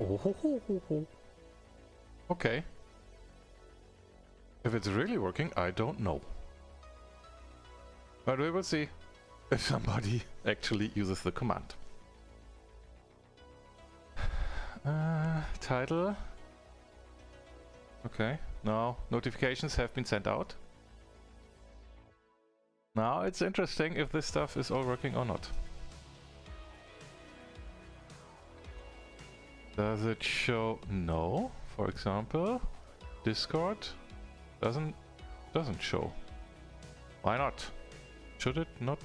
Oh, ho, ho, ho, ho. Okay. If it's really working, I don't know. But we will see if somebody actually uses the command. Title. Okay, now notifications have been sent out. Now it's interesting if this stuff is all working or not. Does it show? No, for example, Discord doesn't show. Why not? Should it not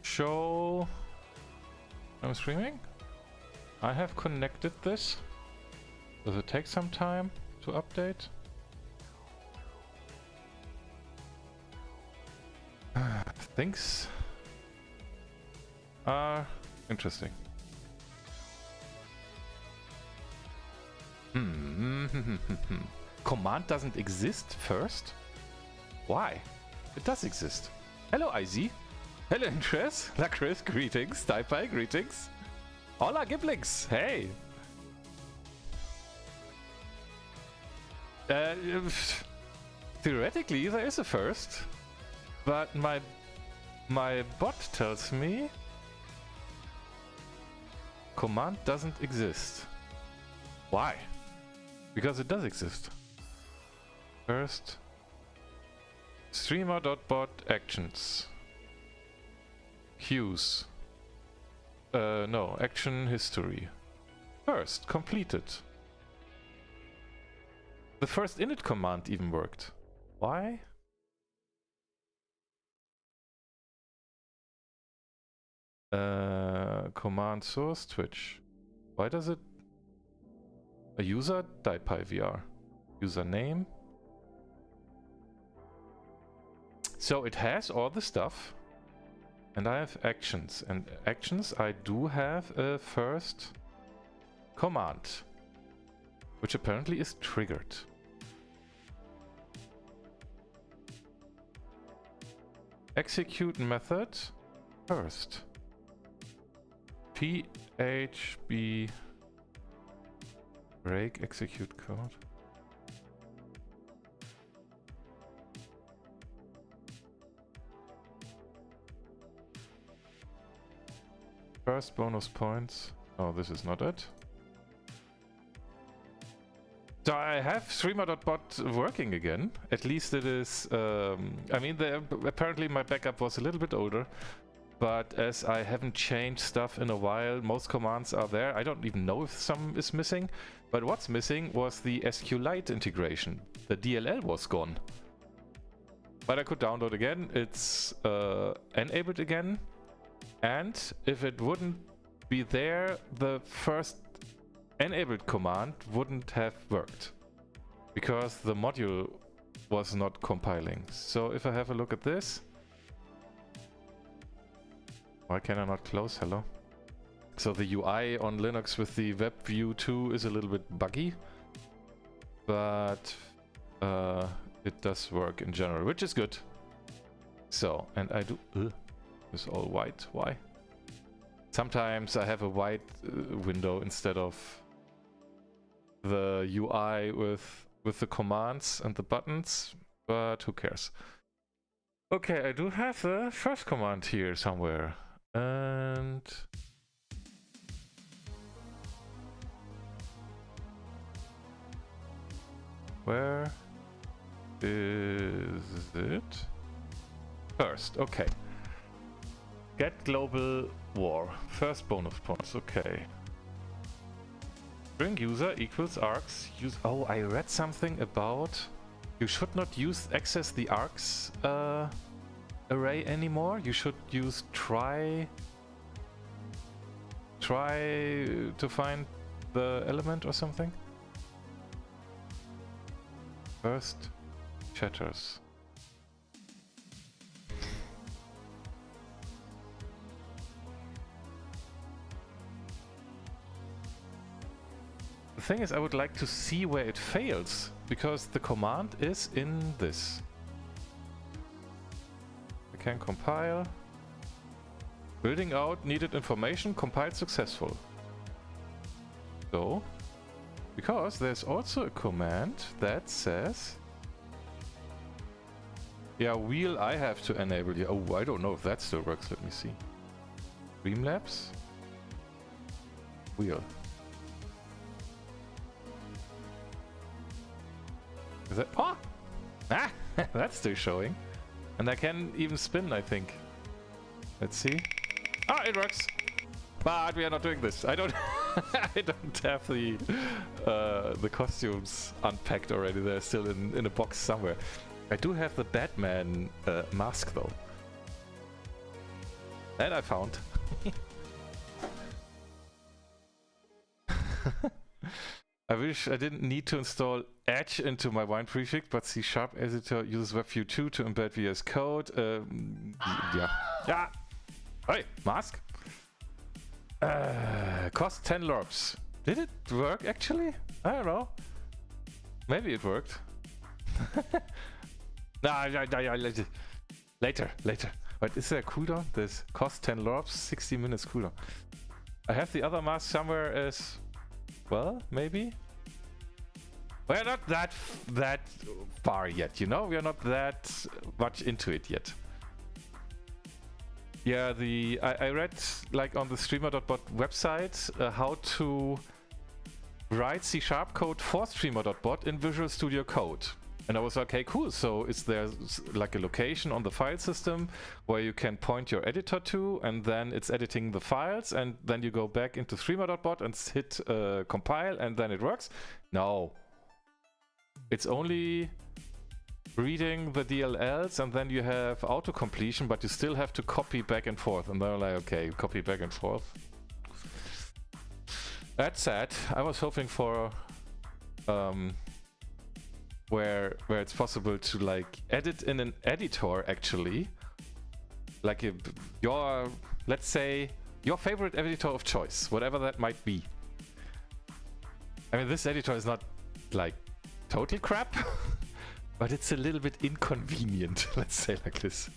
show? I'm streaming. I have connected this. Does it take some time to update? Things are interesting. Command doesn't exist first? Why? It does exist. Hello, IZ. Hello, Interest. Lacris, greetings. Typai, greetings. Hola, Giblings. Hey. Theoretically, there is a first, but my bot tells me command doesn't exist. Why? Because it does exist. First, streamer.bot actions. Queues. No, action history. First, completed. The first init command even worked. Why? Command source Twitch. Why does it? A user DiePyVR. Username. So it has all the stuff. And I have actions. And actions, I do have a first command. Which apparently is triggered. Execute method first. PHP break execute code. First bonus points. Oh, this is not it. So I have streamer.bot working again. At least it is. I mean, apparently my backup was a little bit older, but as I haven't changed stuff in a while, most commands are there. I don't even know if some is missing, but what's missing was the SQLite integration. The DLL was gone, but I could download again. It's enabled again, and if it wouldn't be there, the first enabled command wouldn't have worked because the module was not compiling. So if I have a look at this, why can I not close? Hello. So the UI on Linux with the web view 2 is a little bit buggy, but it does work in general, which is good. So, and I do it's all white. Why? Sometimes I have a white window instead of the UI with the commands and the buttons, but who cares? Okay, I do have the first command here somewhere, and where is it? First, okay. Get global war. First bonus points, okay. String user equals args. Use. Oh, I read something about you should not access the args array anymore. You should use try to find the element or something. First chatters. The thing is, I would like to see where it fails, because the command is in this. I can compile. Building out needed information, compiled successful. So, because there's also a command that says, yeah, wheel I have to enable here. Oh, I don't know if that still works. Let me see. Streamlabs. Wheel. Is that? Oh! Ah! That's still showing. And I can even spin, I think. Let's see. Ah, it works! But we are not doing this. I don't I don't have the costumes unpacked already. They're still in a box somewhere. I do have the Batman mask though. That I found. I wish I didn't need to install Edge into my Wine prefix, but C# editor uses WebView 2 to embed VS Code. Yeah. Yeah. Hey, mask. Cost 10 LORPs. Did it work actually? I don't know. Maybe it worked. Nah, later. But is there a cooldown? This cost 10 LORPs, 60 minutes cooldown. I have the other mask somewhere as well, maybe? We're not that far yet, you know? We're not that much into it yet. Yeah, I read like on the streamer.bot website how to write C# code for streamer.bot in Visual Studio Code. And I was like, okay, cool. So is there like a location on the file system where you can point your editor to, and then it's editing the files, and then you go back into streamer.bot and hit compile, and then it works? No. It's only reading the DLLs, and then you have auto completion, but you still have to copy back and forth. And they're like, okay, copy back and forth. That's sad. I was hoping for where it's possible to like edit in an editor actually, like your, let's say, your favorite editor of choice, whatever that might be. I mean, this editor is not like total crap, but it's a little bit inconvenient, let's say like this.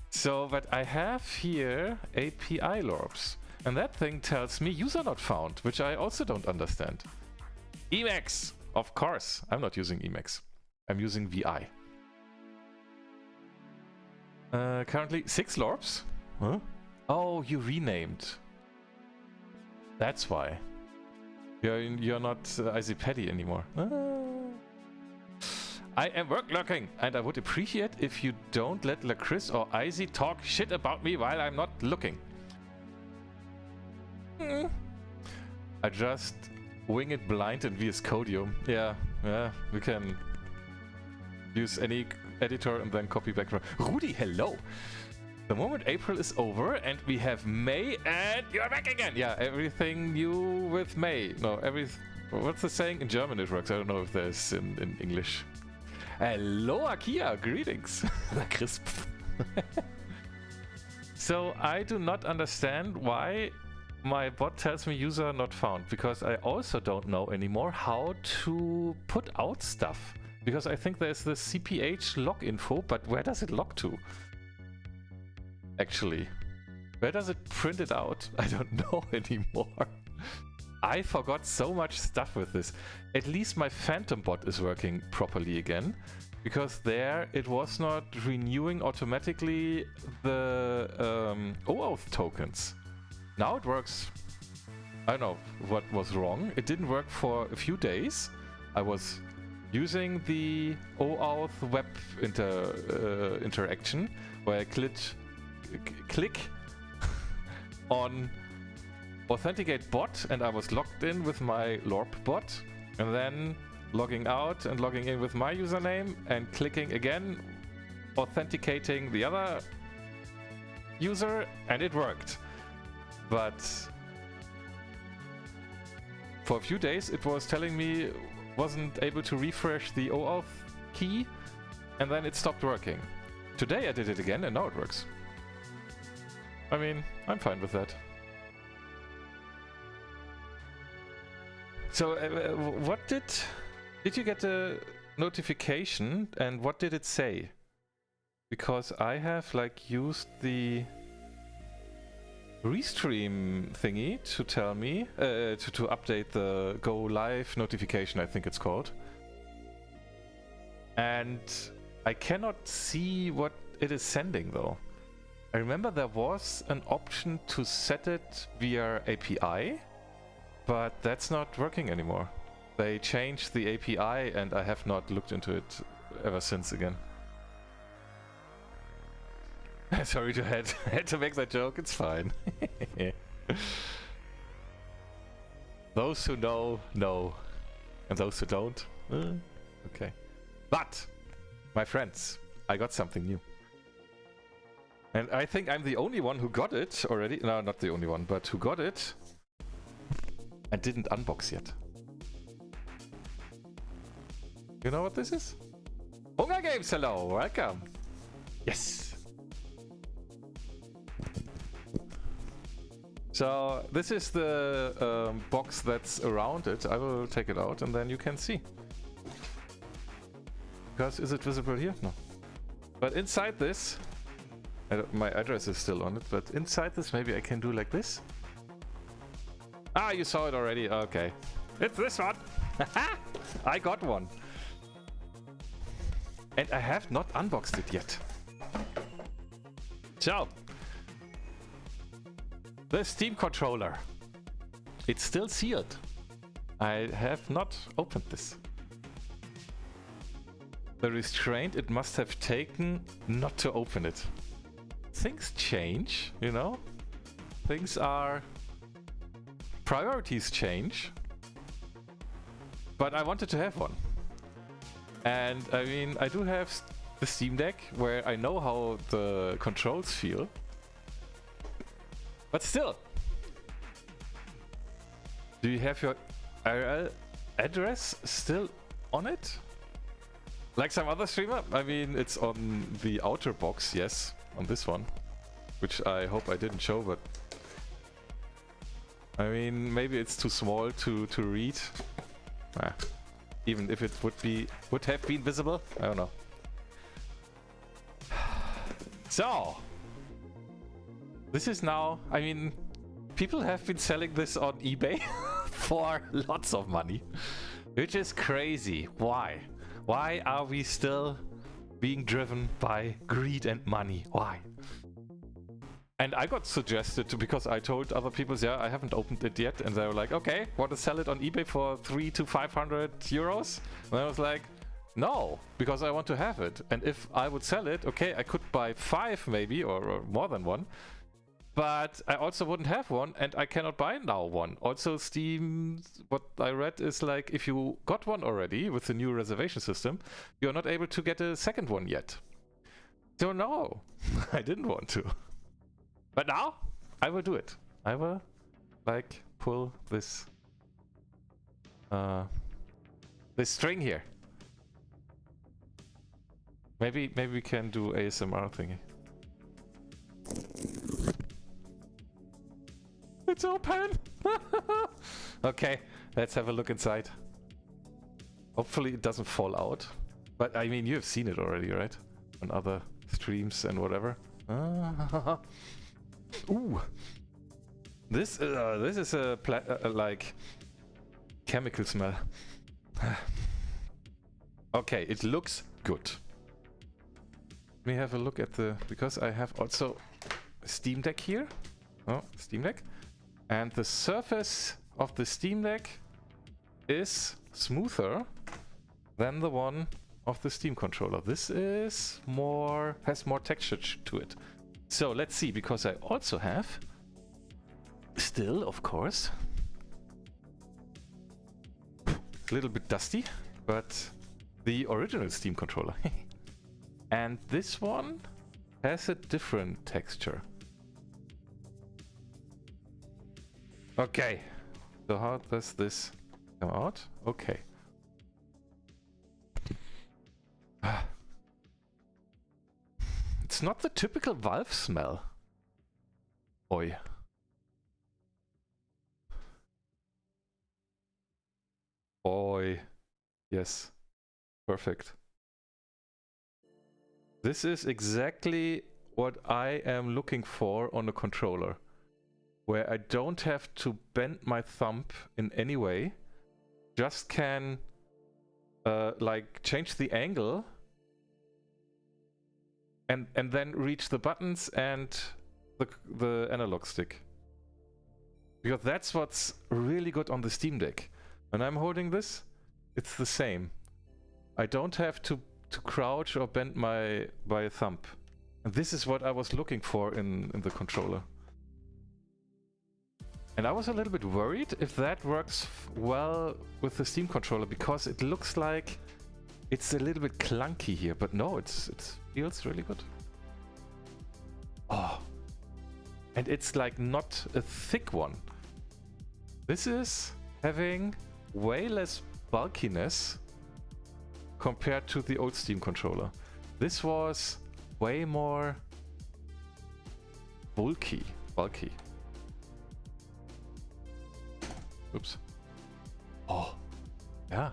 So, but I have here API LORPs, and that thing tells me user not found, which I also don't understand. Emacs! Of course, I'm not using Emacs. I'm using VI. Currently 6 LORPs? Huh? Oh, you renamed. That's why. You're not IZPaddy anymore. I am work lurking, and I would appreciate if you don't let Lacris or Izzy talk shit about me while I'm not looking. I just wing it blind in VS Codium. Yeah, we can use any editor and then copy back. Rudy, hello! The moment April is over and we have May and you're back again! Yeah, everything new with May. No, what's the saying? In German it works. I don't know if there's in English. Hello, Akia! Greetings! Crisp. So I do not understand why my bot tells me user not found, because I also don't know anymore how to put out stuff. Because I think there's the CPH log info, but where does it log to? Actually, where does it print it out? I don't know anymore. I forgot so much stuff with this. At least my Phantom bot is working properly again, because there it was not renewing automatically the OAuth tokens. Now it works. I don't know what was wrong. It didn't work for a few days. I was using the OAuth web interaction where I click on authenticate bot, and I was logged in with my LORP bot, and then logging out and logging in with my username and clicking again, authenticating the other user, and it worked. But for a few days it was telling me wasn't able to refresh the OAuth key, and then it stopped working. Today I did it again and now it works. I mean, I'm fine with that. So what did you get a notification, and what did it say? Because I have like used the restream thingy to tell me to update the go live notification, I think it's called. And I cannot see what it is sending though. I remember there was an option to set it via API, but that's not working anymore. They changed the API and I have not looked into it ever since again. Sorry to had to make that joke, it's fine. Those who know, know. And those who don't, okay. But, my friends, I got something new. And I think I'm the only one who got it already. No, not the only one, but who got it and didn't unbox yet. You know what this is? Hunger Games, hello, welcome. Yes. So this is the box that's around it. I will take it out and then you can see. Because is it visible here? No. But inside this, my address is still on it, but inside this maybe I can do like this. Ah, you saw it already. Okay. It's this one. I got one. And I have not unboxed it yet. So, the Steam controller. It's still sealed. I have not opened this. The restraint it must have taken not to open it. Things change, you know? Things are... priorities change. But I wanted to have one. And I mean, I do have the Steam Deck where I know how the controls feel. But still, do you have your URL address still on it? Like some other streamer? I mean, it's on the outer box, yes, on this one, which I hope I didn't show, but I mean, maybe it's too small to read. Even if it would have been visible, I don't know. So. This is now, I mean, people have been selling this on eBay for lots of money, which is crazy. Why? Why are we still being driven by greed and money? Why? And I got suggested to, because I told other people, yeah, I haven't opened it yet. And they were like, okay, want to sell it on eBay for 300 to 500 euros? And I was like, no, because I want to have it. And if I would sell it, okay, I could buy 5 maybe, or more than one. But I also wouldn't have one, and I cannot buy now one. Also, Steam, what I read is like, if you got one already with the new reservation system, you're not able to get a second one yet. So no, I didn't want to. But now, I will do it. I will, like, pull this, this string here. Maybe we can do ASMR thingy. It's open! Okay, let's have a look inside. Hopefully it doesn't fall out. But I mean, you've seen it already, right? On other streams and whatever. Ooh! This is a like chemical smell. Okay, it looks good. Let me have a look at the, because I have also a Steam Deck here. Oh, Steam Deck. And the surface of the Steam Deck is smoother than the one of the Steam controller. This is more, has more texture to it. So let's see, because I also have, still of course, a little bit dusty, but the original Steam controller. And this one has a different texture. Okay, so how does this come out? Okay. It's not the typical Valve smell. Oi. Oi. Yes. Perfect. This is exactly what I am looking for on a controller. where I don't have to bend my thumb in any way, just can like change the angle and then reach the buttons and the analog stick. Because that's what's really good on the Steam Deck. When I'm holding this, it's the same. I don't have to crouch or bend my thumb. And this is what I was looking for in the controller. And I was a little bit worried if that works well with the Steam controller, because it looks like it's a little bit clunky here, but no, it feels really good. Oh, and it's like not a thick one. This is having way less bulkiness compared to the old Steam controller. This was way more bulky. Oops. Oh, yeah.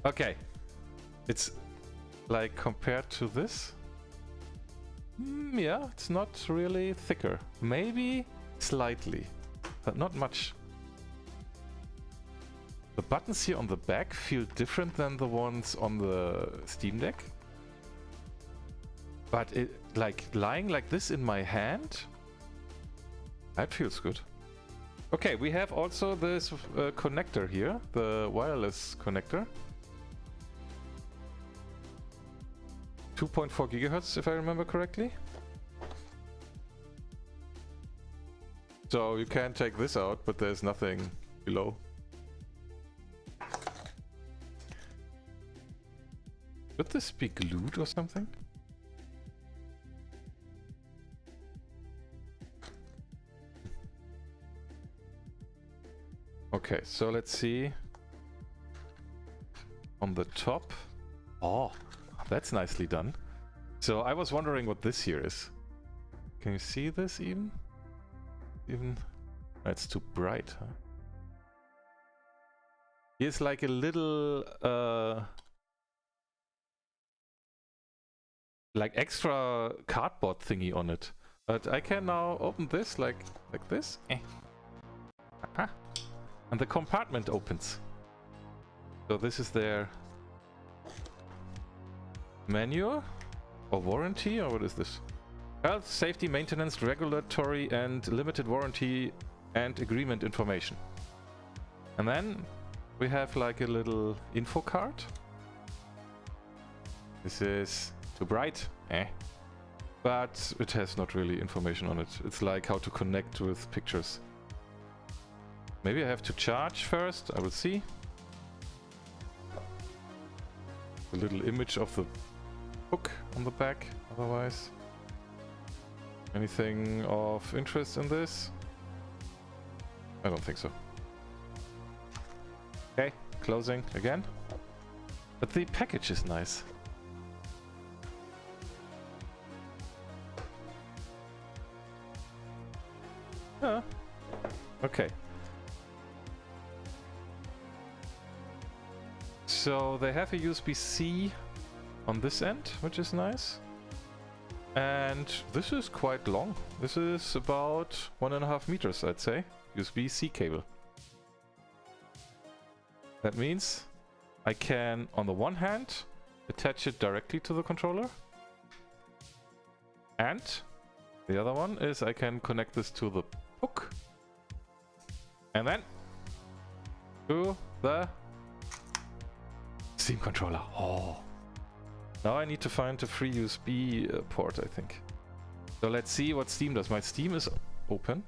Okay. It's like compared to this. Yeah, it's not really thicker. Maybe slightly, but not much. The buttons here on the back feel different than the ones on the Steam Deck. But it, like lying like this in my hand, that feels good. Okay, we have also this connector here, the wireless connector. 2.4 gigahertz, if I remember correctly. So you can take this out, but there's nothing below. Should this be glued or something? Okay, so let's see. On the top. Oh, that's nicely done. So I was wondering what this here is. Can you see this even? That's too bright, huh? Here's like a little like extra cardboard thingy on it. But I can now open this like this. Aha. And the compartment opens. So this is their manual or warranty, or what is this? Health, safety, maintenance, regulatory and limited warranty and agreement information. And then we have like a little info card. This is too bright, but it has not really information on it. It's like how to connect with pictures. Maybe I have to charge first, I will see. A little image of the book on the back, otherwise. Anything of interest in this? I don't think so. Okay, closing again. But the package is nice. Yeah. Okay. So they have a USB-C on this end, which is nice. And this is quite long. This is about 1.5 meters, I'd say. USB-C cable. That means I can, on the one hand, attach it directly to the controller. And the other one is I can connect this to the hook. And then to the Steam controller. Oh. Now I need to find a free USB port, I think. So let's see what Steam does. My Steam is open.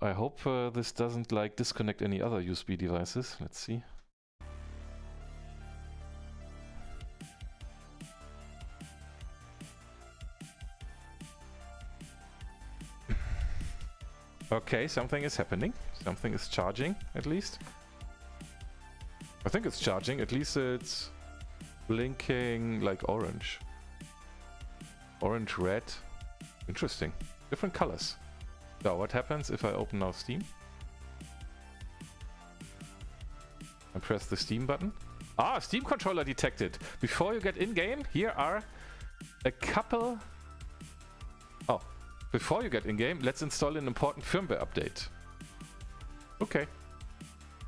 I hope this doesn't like disconnect any other USB devices. Let's see. Okay, something is happening. Something is charging, at least. I think it's charging. At least it's blinking like orange. Orange, red. Interesting. Different colors. So what happens if I open now Steam? And press the Steam button. Ah, Steam controller detected. Before you get in game, here are a couple... Oh, before you get in-game, let's install an important firmware update. Okay.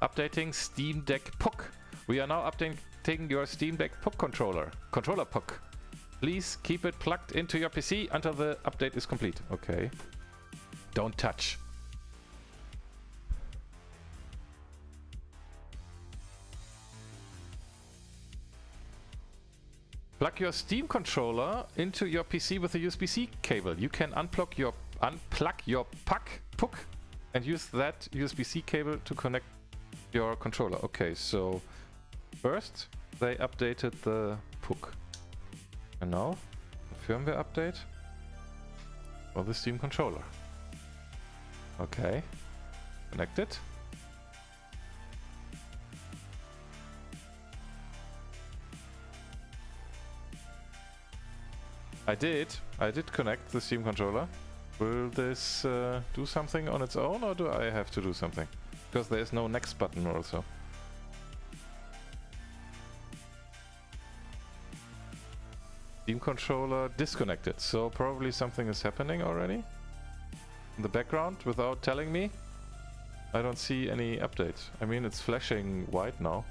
Updating Steam Deck PUC. We are now updating your Steam Deck PUC controller PUC. Please keep it plugged into your PC until the update is complete. Okay. Don't touch. Plug your Steam controller into your PC with a USB-C cable. You can unplug your PUC and use that USB-C cable to connect your controller. Okay, so first they updated the PUC. And now a firmware update for the Steam controller. Okay, connect it. I did connect the Steam controller. Will this do something on its own, or do I have to do something? Because there is no next button also. Steam controller disconnected, so probably something is happening already in the background without telling me. I don't see any update. I mean, it's flashing white now.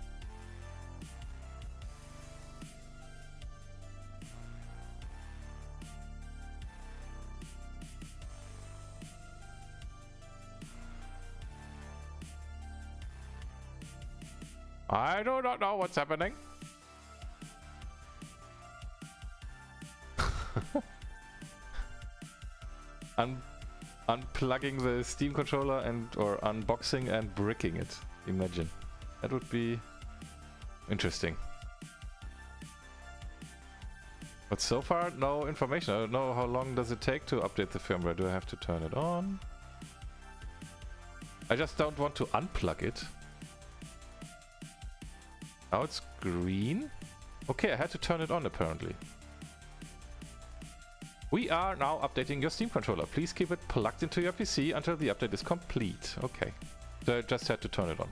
I do not know what's happening. Unplugging the Steam controller or unboxing and bricking it. Imagine. That would be interesting. But so far, no information. I don't know how long does it take to update the firmware. Do I have to turn it on? I just don't want to unplug it. Now it's green. Okay, I had to turn it on apparently. We are now updating your Steam controller. Please keep it plugged into your PC until the update is complete. Okay, so I just had to turn it on.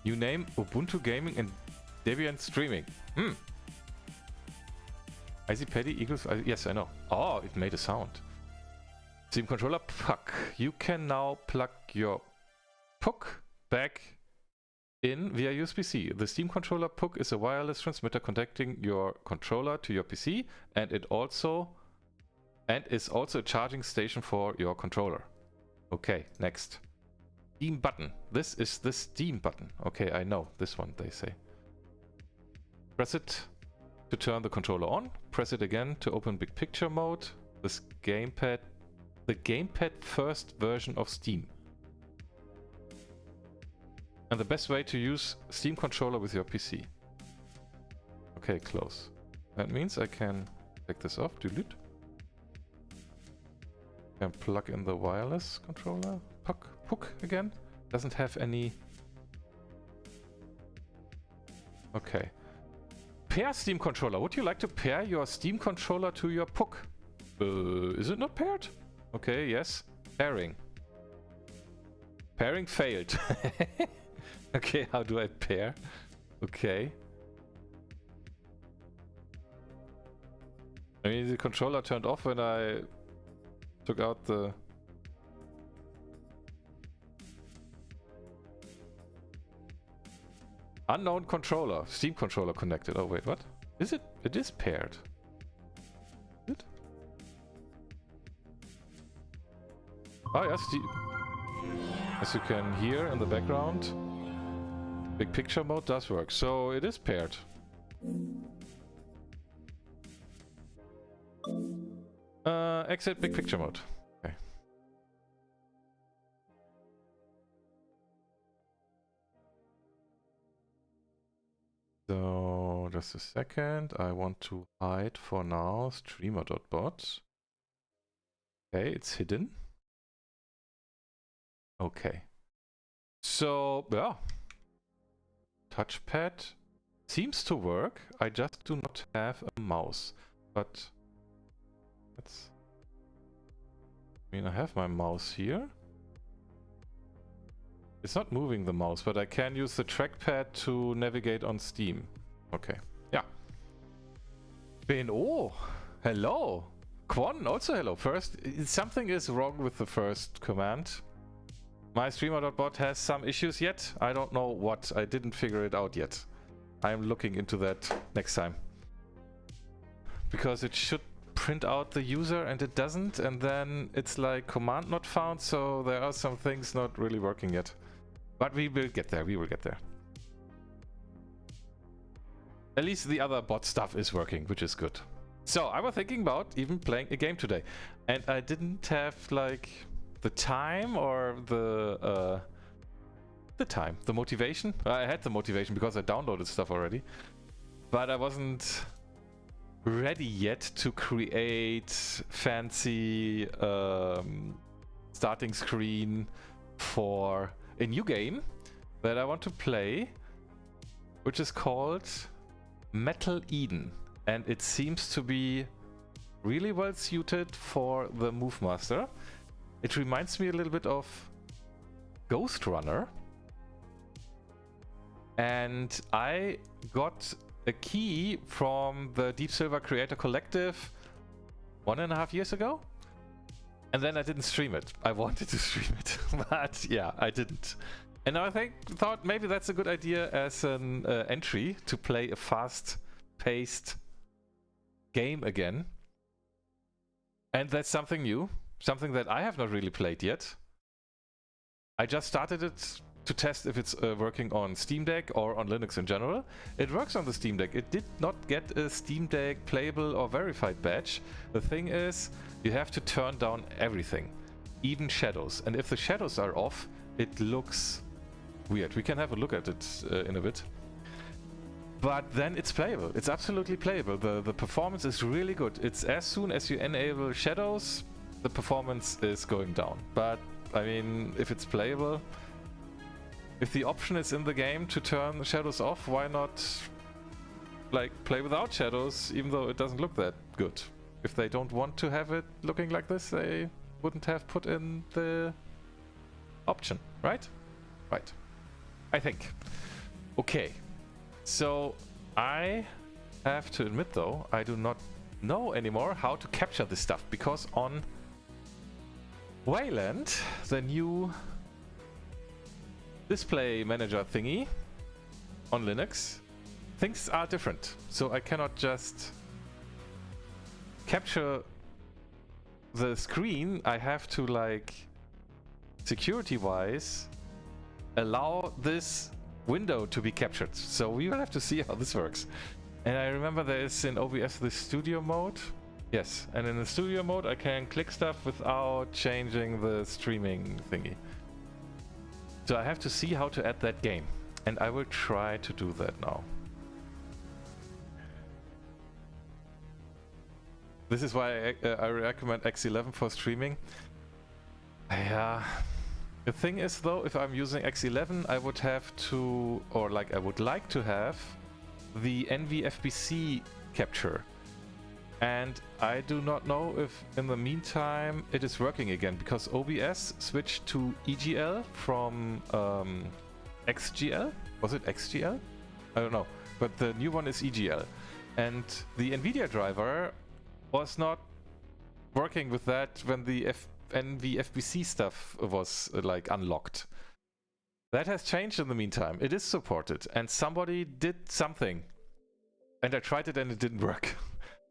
New name, Ubuntu Gaming and Debian Streaming. ICPaddy equals... yes, I know. Oh, it made a sound. Steam controller PUC. You can now plug your PUC back in via USB-C. The Steam controller PUC is a wireless transmitter connecting your controller to your PC, and is also a charging station for your controller. Okay, next. Steam button. This is the Steam button. Okay, I know this one, they say. Press it to turn the controller on. Press it again to open big picture mode. This gamepad, the gamepad first version of Steam. And the best way to use Steam controller with your PC. Okay, close. That means I can take this off, delete. Can plug in the wireless controller. PUC again. Doesn't have any... Okay. Pair Steam controller. Would you like to pair your Steam controller to your PUC? Is it not paired? Okay, yes. Pairing. Pairing failed. Okay, how do I pair? Okay. I mean, the controller turned off when I took out the... Unknown controller. Steam controller connected. Oh wait, what? Is it? It is paired. Is it? Oh yes, as you can hear in the background, big picture mode does work. So it is paired. Exit big picture mode. Okay. So just a second. I want to hide for now streamer.bot. Okay, it's hidden. Okay. So yeah. Touchpad seems to work. I just do not have a mouse. But let's... I mean, I have my mouse here. It's not moving the mouse, but I can use the trackpad to navigate on Steam. Okay, yeah. BNO, hello. Quan, also hello. First, something is wrong with the first command. My streamer.bot has some issues yet. I don't know what. I didn't figure it out yet. I'm looking into that next time. Because it should print out the user and it doesn't, and then it's like command not found, so there are some things not really working yet. But we will get there, we will get there. At least the other bot stuff is working, which is good. So I was thinking about even playing a game today, and I didn't have like the time or the motivation. I had the motivation because I downloaded stuff already, but I wasn't ready yet to create fancy starting screen for a new game that I want to play, which is called Metal Eden, and it seems to be really well suited for the Move Master. It reminds me a little bit of Ghost Runner, and I got a key from the DeepSilver Creator Collective 1.5 years ago, and then I didn't stream it. I wanted to stream it, but yeah, I didn't. And I thought maybe that's a good idea as an entry to play a fast-paced game again. And that's something new, something that I have not really played yet. I just started it to test if it's working on Steam Deck or on Linux in general. It works on the Steam Deck. It did not get a Steam Deck playable or verified badge. The thing is, you have to turn down everything, even shadows. And if the shadows are off, it looks weird. We can have a look at it in a bit. But then it's playable. It's absolutely playable. The performance is really good. It's as soon as you enable shadows, the performance is going down. But I mean, if it's playable, if the option is in the game to turn shadows off, why not like play without shadows, even though it doesn't look that good? If they don't want to have it looking like this, they wouldn't have put in the option, right? Right. I think. Okay. So I have to admit though, I do not know anymore how to capture this stuff, because on Wayland, the new display manager thingy on Linux, things are different. So I cannot just capture the screen. I have to, like, security wise allow this window to be captured. So we will have to see how this works. And I remember there is in OBS the studio mode. Yes, and in the studio mode I can click stuff without changing the streaming thingy. So I have to see how to add that game, and I will try to do that now. This is why I recommend X11 for streaming. Yeah. The thing is though, if I'm using X11, I would have to, or like I would like to have the NVFBC capture. And I do not know if in the meantime it is working again, because OBS switched to EGL from XGL. Was it XGL? I don't know, but the new one is EGL. And the nVidia driver was not working with that when the NVFBC stuff was like unlocked. That has changed in the meantime. It is supported, and somebody did something. And I tried it and it didn't work.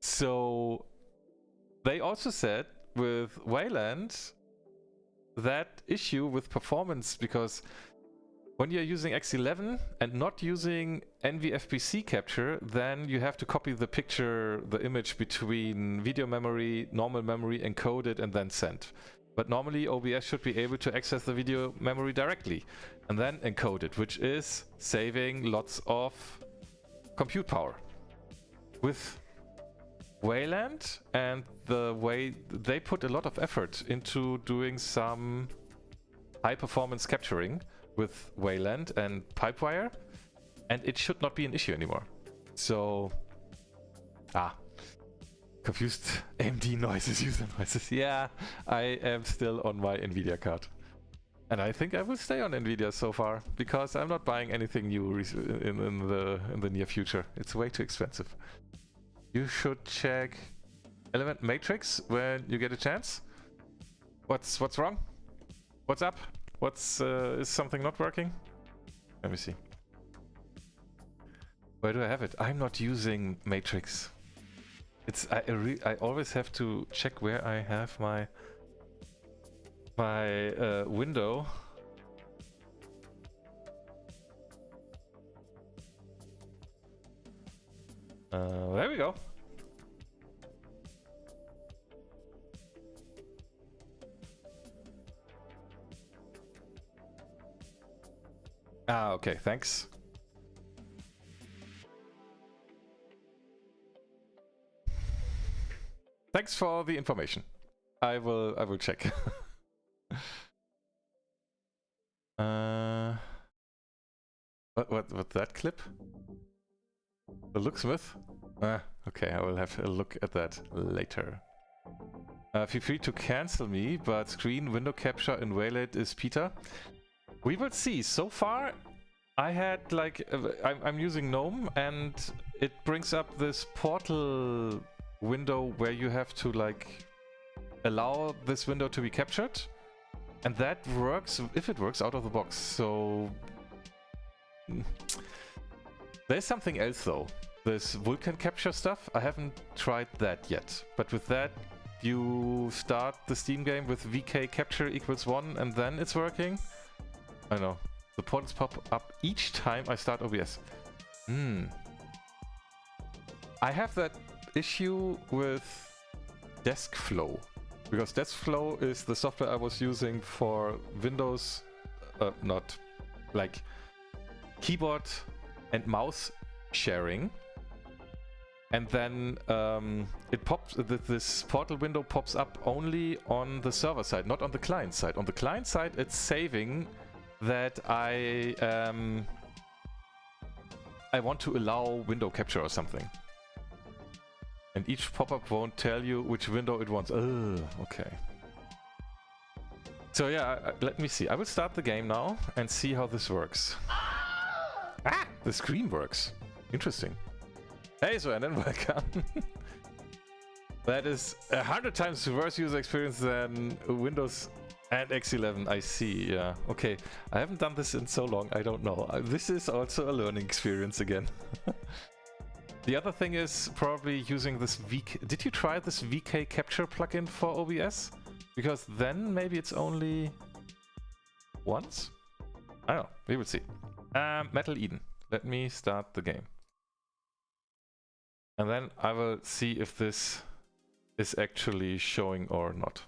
So they also said with Wayland that issue with performance, because when you're using X11 and not using NVFBC capture, then you have to copy the picture, the image between video memory, normal memory, encode it, and then send. But normally OBS should be able to access the video memory directly and then encode it, which is saving lots of compute power. With Wayland and the way they put a lot of effort into doing some high performance capturing with Wayland and Pipewire, and it should not be an issue anymore. So, confused AMD noises, user noises. Yeah, I am still on my nVidia card. And I think I will stay on nVidia so far, because I'm not buying anything new in the near future. It's way too expensive. You should check Element Matrix when you get a chance. What's wrong? What's up? Is something not working? Let me see. Where do I have it? I'm not using Matrix. I always have to check where I have my window. There we go. Ah, okay, thanks. Thanks for the information. I will check. What that clip? The Locksmith? Okay, I will have a look at that later. Feel free to cancel me, but screen window capture in Waylate is Peter. We will see. So far, I had like I'm using GNOME, and it brings up this portal window where you have to like allow this window to be captured, and that works if it works out of the box. So there's something else though. This Vulkan capture stuff, I haven't tried that yet. But with that, you start the Steam game with VK capture equals 1 and then it's working. I know. The portals pop up each time I start OBS. I have that issue with DeskFlow. Because DeskFlow is the software I was using for Windows, not like keyboard and mouse sharing. And then it pops. This portal window pops up only on the server side, not on the client side. On the client side, it's saving that I want to allow window capture or something. And each pop-up won't tell you which window it wants. Oh, okay. So yeah, let me see. I will start the game now and see how this works. Ah! The screen works. Interesting. Hey Sven, and welcome. That is 100 times worse user experience than Windows and X11. I see, yeah. Okay, I haven't done this in so long, I don't know. This is also a learning experience again. The other thing is probably using this VK. Did you try this VK capture plugin for OBS? Because then maybe it's only once? I don't know, we will see. Metal Eden. Let me start the game. And then I will see if this is actually showing or not.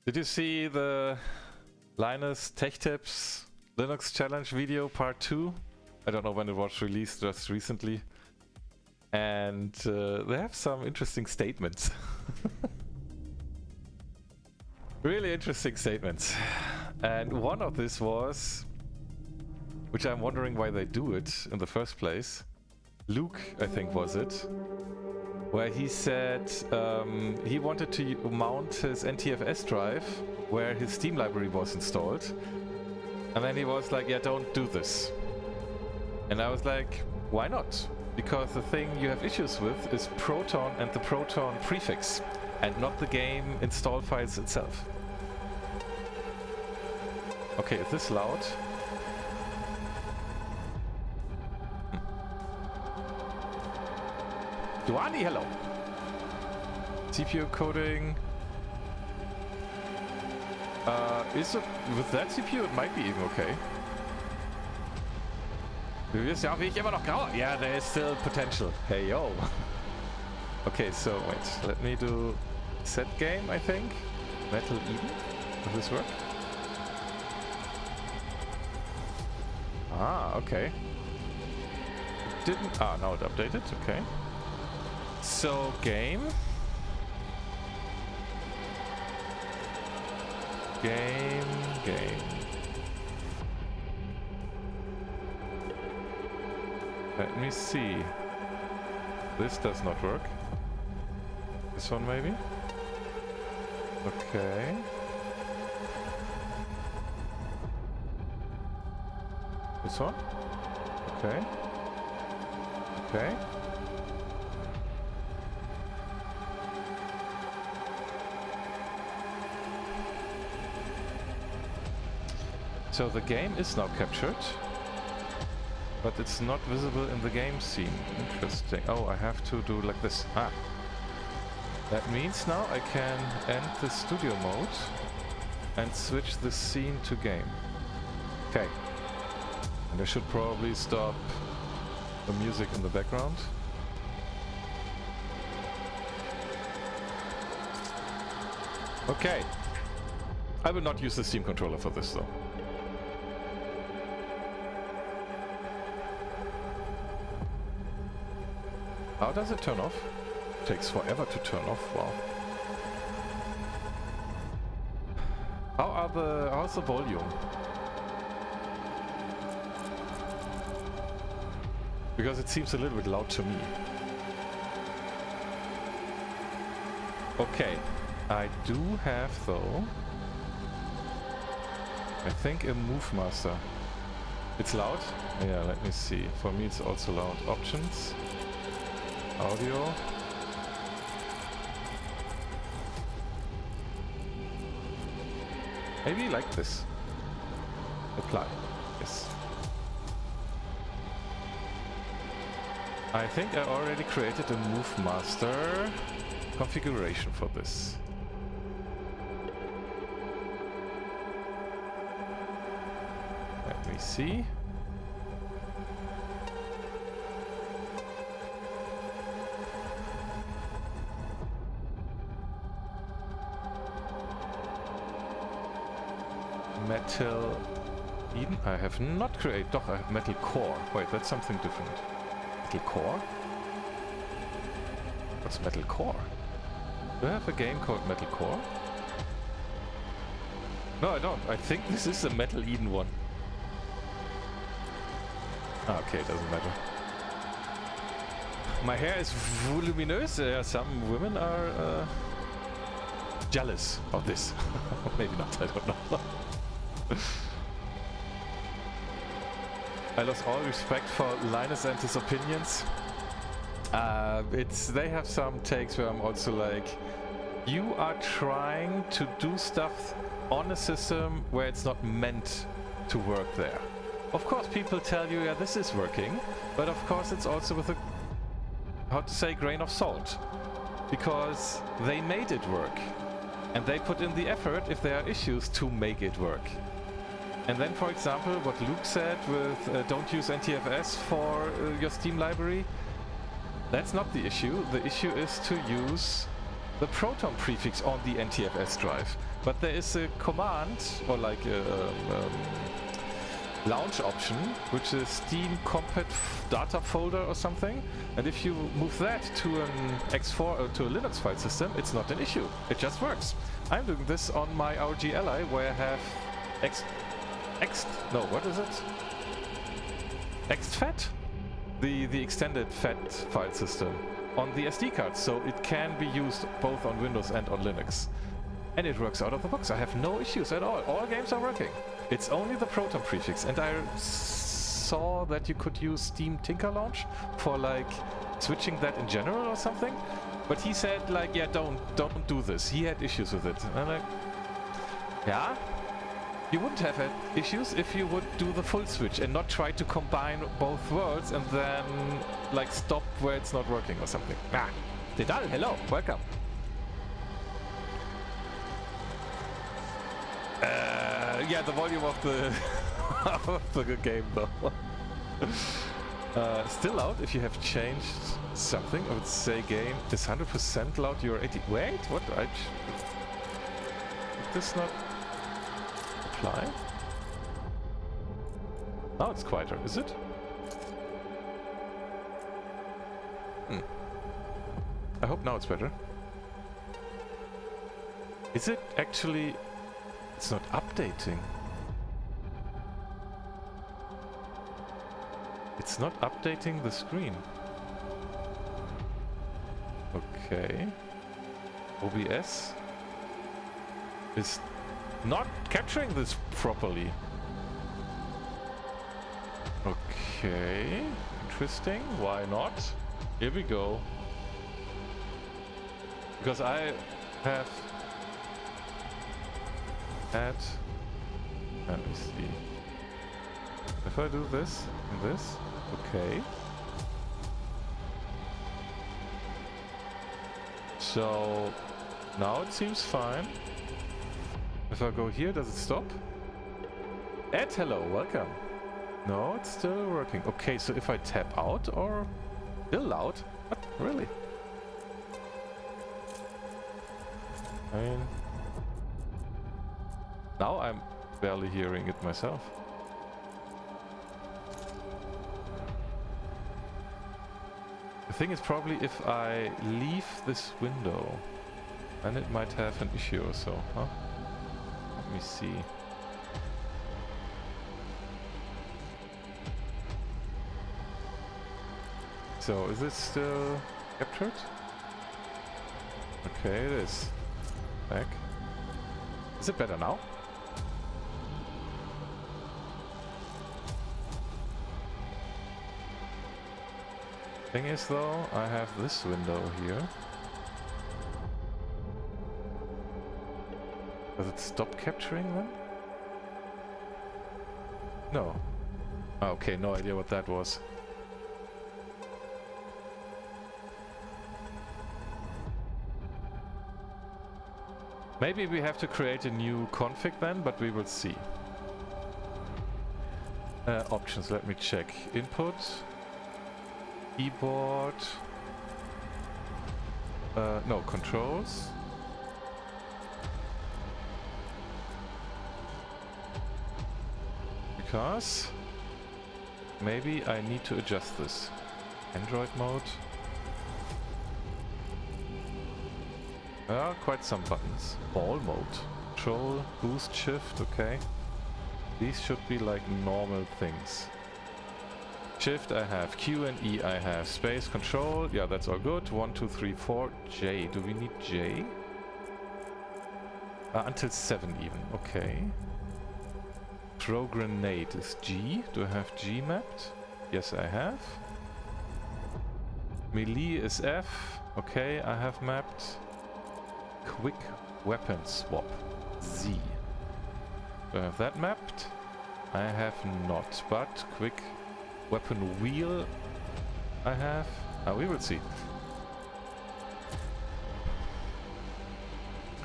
Did you see the Linus Tech Tips Linux Challenge video part 2? I don't know when it was released, just recently. And they have some interesting statements. Really interesting statements. And one of this was, which I'm wondering why they do it in the first place. Luke, I think was it, where he said he wanted to mount his NTFS drive where his Steam library was installed. And then he was like, yeah, don't do this. And I was like, why not? Because the thing you have issues with is Proton and the Proton prefix, and not the game install files itself. Okay, is this loud? Duani, hello! CPU coding. Is it with that CPU? It might be even okay. Du wirst ja auch wie ich immer noch grauer. Yeah, there is still potential. Hey yo. Okay, so wait, let me do set game, I think. Metal Eden. Does this work? Ah, okay. It didn't. Ah, now it updated. Okay. So game. Game. Let me see. This does not work. This one maybe? Okay. This one? Okay. Okay. So the game is now captured, but it's not visible in the game scene. Interesting. Oh, I have to do like this. Ah. That means now I can end the studio mode and switch the scene to game. Okay. And I should probably stop the music in the background. Okay. I will not use the Steam controller for this though. How does it turn off? Takes forever to turn off. Wow. How's the volume? Because it seems a little bit loud to me. Okay. I do have though, I think, a Move Master. It's loud? Yeah, let me see. For me it's also loud. Options. Audio. Maybe like this. Apply. Yes. I think I already created a Move Master configuration for this. Let me see. Metal Eden? I have not created. Doch, I have Metal Core. Wait, that's something different. Metal Core? What's Metal Core? Do I have a game called Metal Core? No, I don't. I think this is the Metal Eden one. Ah, okay, doesn't matter. My hair is voluminous. Some women are jealous of this. Maybe not, I don't know. I lost all respect for Linus and his opinions. They have some takes where I'm also like, you are trying to do stuff on a system where it's not meant to work there. Of course people tell you, yeah, this is working, but of course it's also with a, how to say, grain of salt. Because they made it work. And they put in the effort if there are issues to make it work. And then, for example, what Luke said with don't use NTFS for your Steam library, that's not the issue. The issue is to use the Proton prefix on the NTFS drive. But there is a command, or like a launch option, which is Steam Compat data folder or something. And if you move that to an X4 to a Linux file system, it's not an issue. It just works. I'm doing this on my RG Ally, where I have what is it? exFAT? The extended FAT file system on the SD card, so it can be used both on Windows and on Linux. And it works out of the box. I have no issues at all. All games are working. It's only the Proton prefix. And I saw that you could use Steam Tinker Launch for like switching that in general or something. But he said like, yeah, don't do this. He had issues with it. And I'm like, yeah? You wouldn't have had issues if you would do the full switch and not try to combine both worlds and then like stop where it's not working or something. Ah, Dedal, hello, welcome. Yeah, the volume of the of the game though. Still loud if you have changed something. I would say game is 100% loud. You're 80. Wait, what? Did this not apply? Now it's quieter, is it? I hope now it's better. Is it actually? It's not updating. It's not updating the screen. Okay. OBS is not capturing this properly. Okay, interesting. Why not? Here we go. Because I have had... Let me see. If I do this and this, okay. So now it seems fine. If I go here, does it stop? Ed, hello, welcome. No, it's still working. Okay, so if I tap out or still out? What? Really? I mean, now I'm barely hearing it myself. The thing is probably if I leave this window, then it might have an issue or so, huh? Let me see. So, is this still captured? Okay, it is. Back. Is it better now? Thing is though, I have this window here. Does it stop capturing then? No. Okay, no idea what that was. Maybe we have to create a new config then, but we will see. Options, let me check. Input. Keyboard. No, controls. Because maybe I need to adjust this. Android mode. Quite some buttons. Ball mode. Control, boost, shift, okay. These should be like normal things. Shift I have, Q and E I have, space, control, yeah, that's all good. 1, 2, 3, 4, J. Do we need J? Until 7 even, okay. Throw grenade is G. Do I have G mapped? Yes, I have. Melee is F. Okay, I have mapped. Quick weapon swap, Z. Do I have that mapped? I have not, but quick weapon wheel I have. We will see.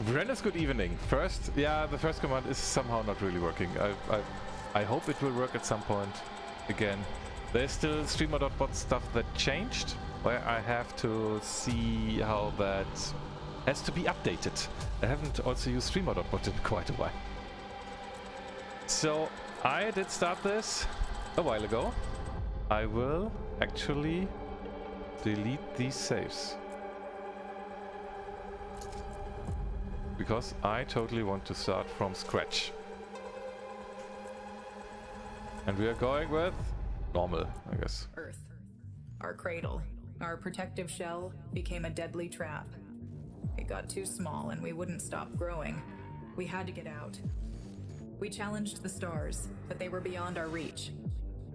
Brenda's good evening. First, yeah, the first command is somehow not really working. I hope it will work at some point again. There's still streamer.bot stuff that changed, where I have to see how that has to be updated. I haven't also used streamer.bot in quite a while. So I did start this a while ago. I will actually delete these saves. Because I totally want to start from scratch. And we are going with normal, I guess. Earth. Our cradle. Our protective shell became a deadly trap. It got too small and we wouldn't stop growing. We had to get out. We challenged the stars, but they were beyond our reach.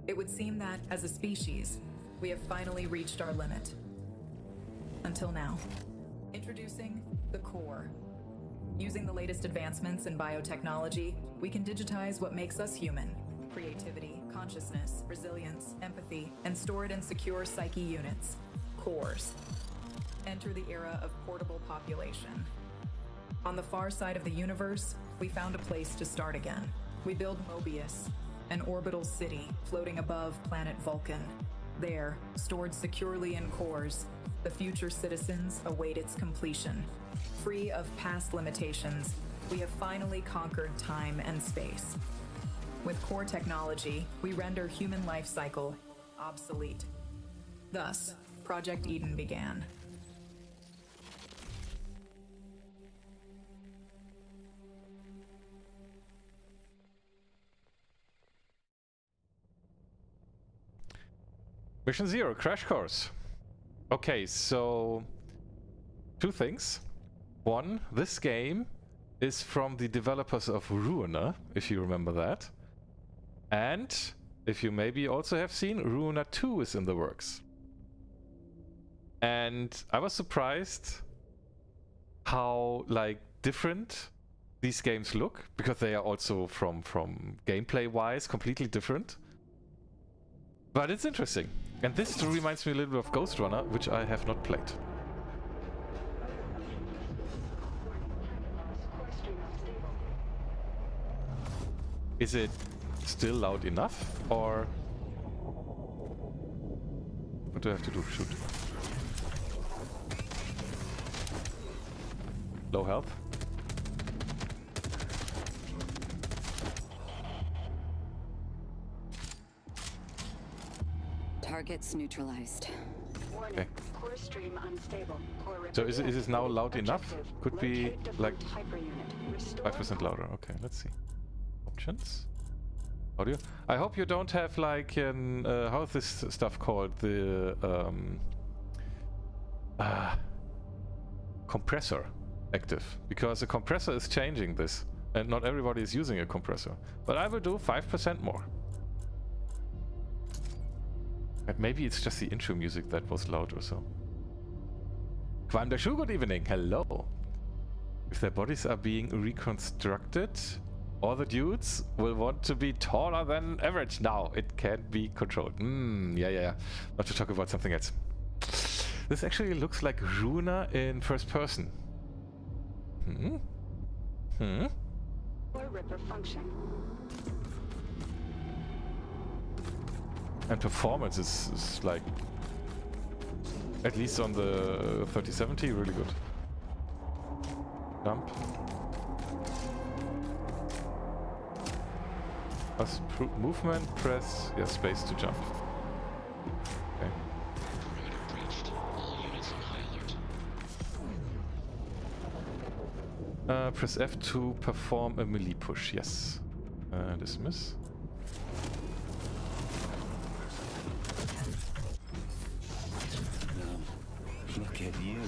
It would seem that, as a species, we have finally reached our limit. Until now. Introducing the core. Using the latest advancements in biotechnology, we can digitize what makes us human. Creativity, consciousness, resilience, empathy, and store it in secure psyche units. Cores. Enter the era of portable population. On the far side of the universe, we found a place to start again. We build Mobius, an orbital city floating above planet Vulcan. There, stored securely in cores, the future citizens await its completion. Free of past limitations, we have finally conquered time and space. With core technology, we render human life cycle obsolete. Thus, Project Eden began. Mission 0, crash course. Okay, so 2 things. One, this game is from the developers of Ruiner, if you remember that. And if you maybe also have seen, Runa 2 is in the works. And I was surprised how like different these games look, because they are also from gameplay wise completely different. But it's interesting. And this reminds me a little bit of Ghost Runner, which I have not played. Is it still loud enough, or what do I have to do? Shoot. Low health. Targets neutralized. Okay. Core stream unstable. So is it now loud enough? Could be like 5% louder. Okay, let's see. Options. Audio. I hope you don't have like an how is this stuff called? The compressor active, because the compressor is changing this, and not everybody is using a compressor. But I will do 5% more. But maybe it's just the intro music that was loud or so. Quam Dashu, good evening. Hello. If their bodies are being reconstructed, all the dudes will want to be taller than average. Now it can't be controlled. Yeah. Not to talk about something else. This actually looks like Runa in first person. Ripper function. And performance is like, at least on the 3070, really good. Jump. Plus movement, press, yeah, space to jump. Okay. Press F to perform a melee push, yes. Dismiss. Look at you.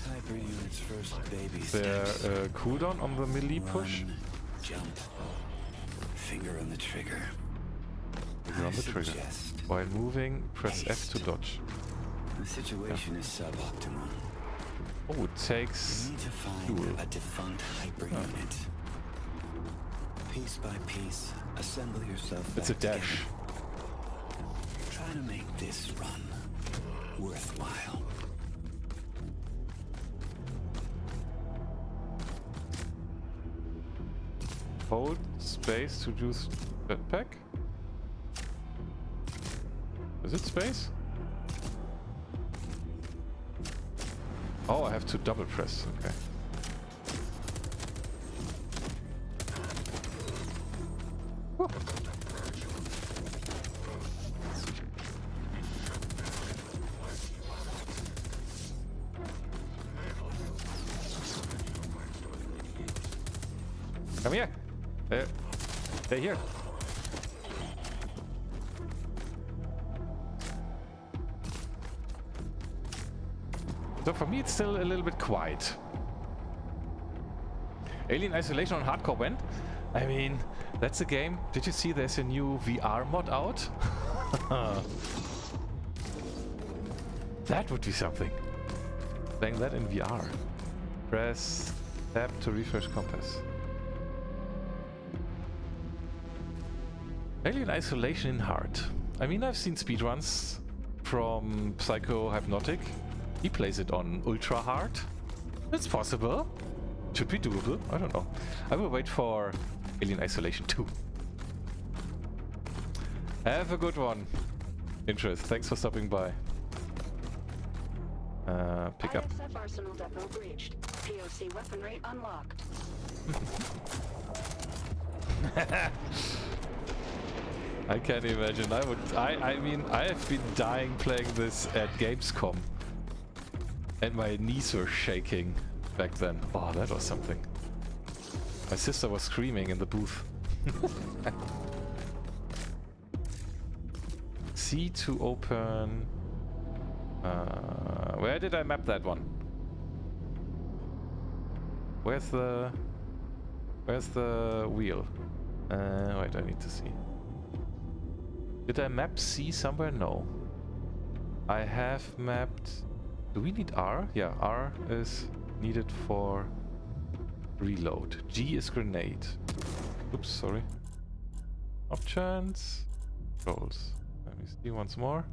Hyper unit's first baby Is there a cooldown on the melee push? Run, jump. Finger on the trigger. Finger on the trigger. While moving, press F to dodge. The situation is suboptimal. Oh, it takes We need to find fuel. a defunct hyper unit. Piece by piece, assemble yourself It's a back dash. together. Try to make this run worthwhile. Hold space to use jetpack. Is it space? Oh, I have to double press. Okay. Woo. Come here. Stay here. So for me, it's still a little bit quiet. Alien Isolation on hardcore when? I mean, that's a game. Did you see there's a new VR mod out? That would be something. Playing that in VR. Press tab to refresh compass. Alien Isolation in hard. I mean, I've seen speedruns from Psycho Hypnotic. He plays it on ultra hard. It's possible. Should be doable. I don't know. I will wait for Alien Isolation 2. Have a good one. Interest. Thanks for stopping by. Pick up. ISF arsenal depot breached. POC weaponry unlocked. I can't imagine. I mean, I have been dying playing this at Gamescom. And my knees were shaking back then. Oh, that was something. My sister was screaming in the booth. C to open... where did I map that one? Where's the wheel? Wait, I need to see. Did I map C somewhere? No. I have mapped... Do we need R? Yeah, R is needed for reload. G is grenade. Oops, sorry. Options. Controls. Let me see once more.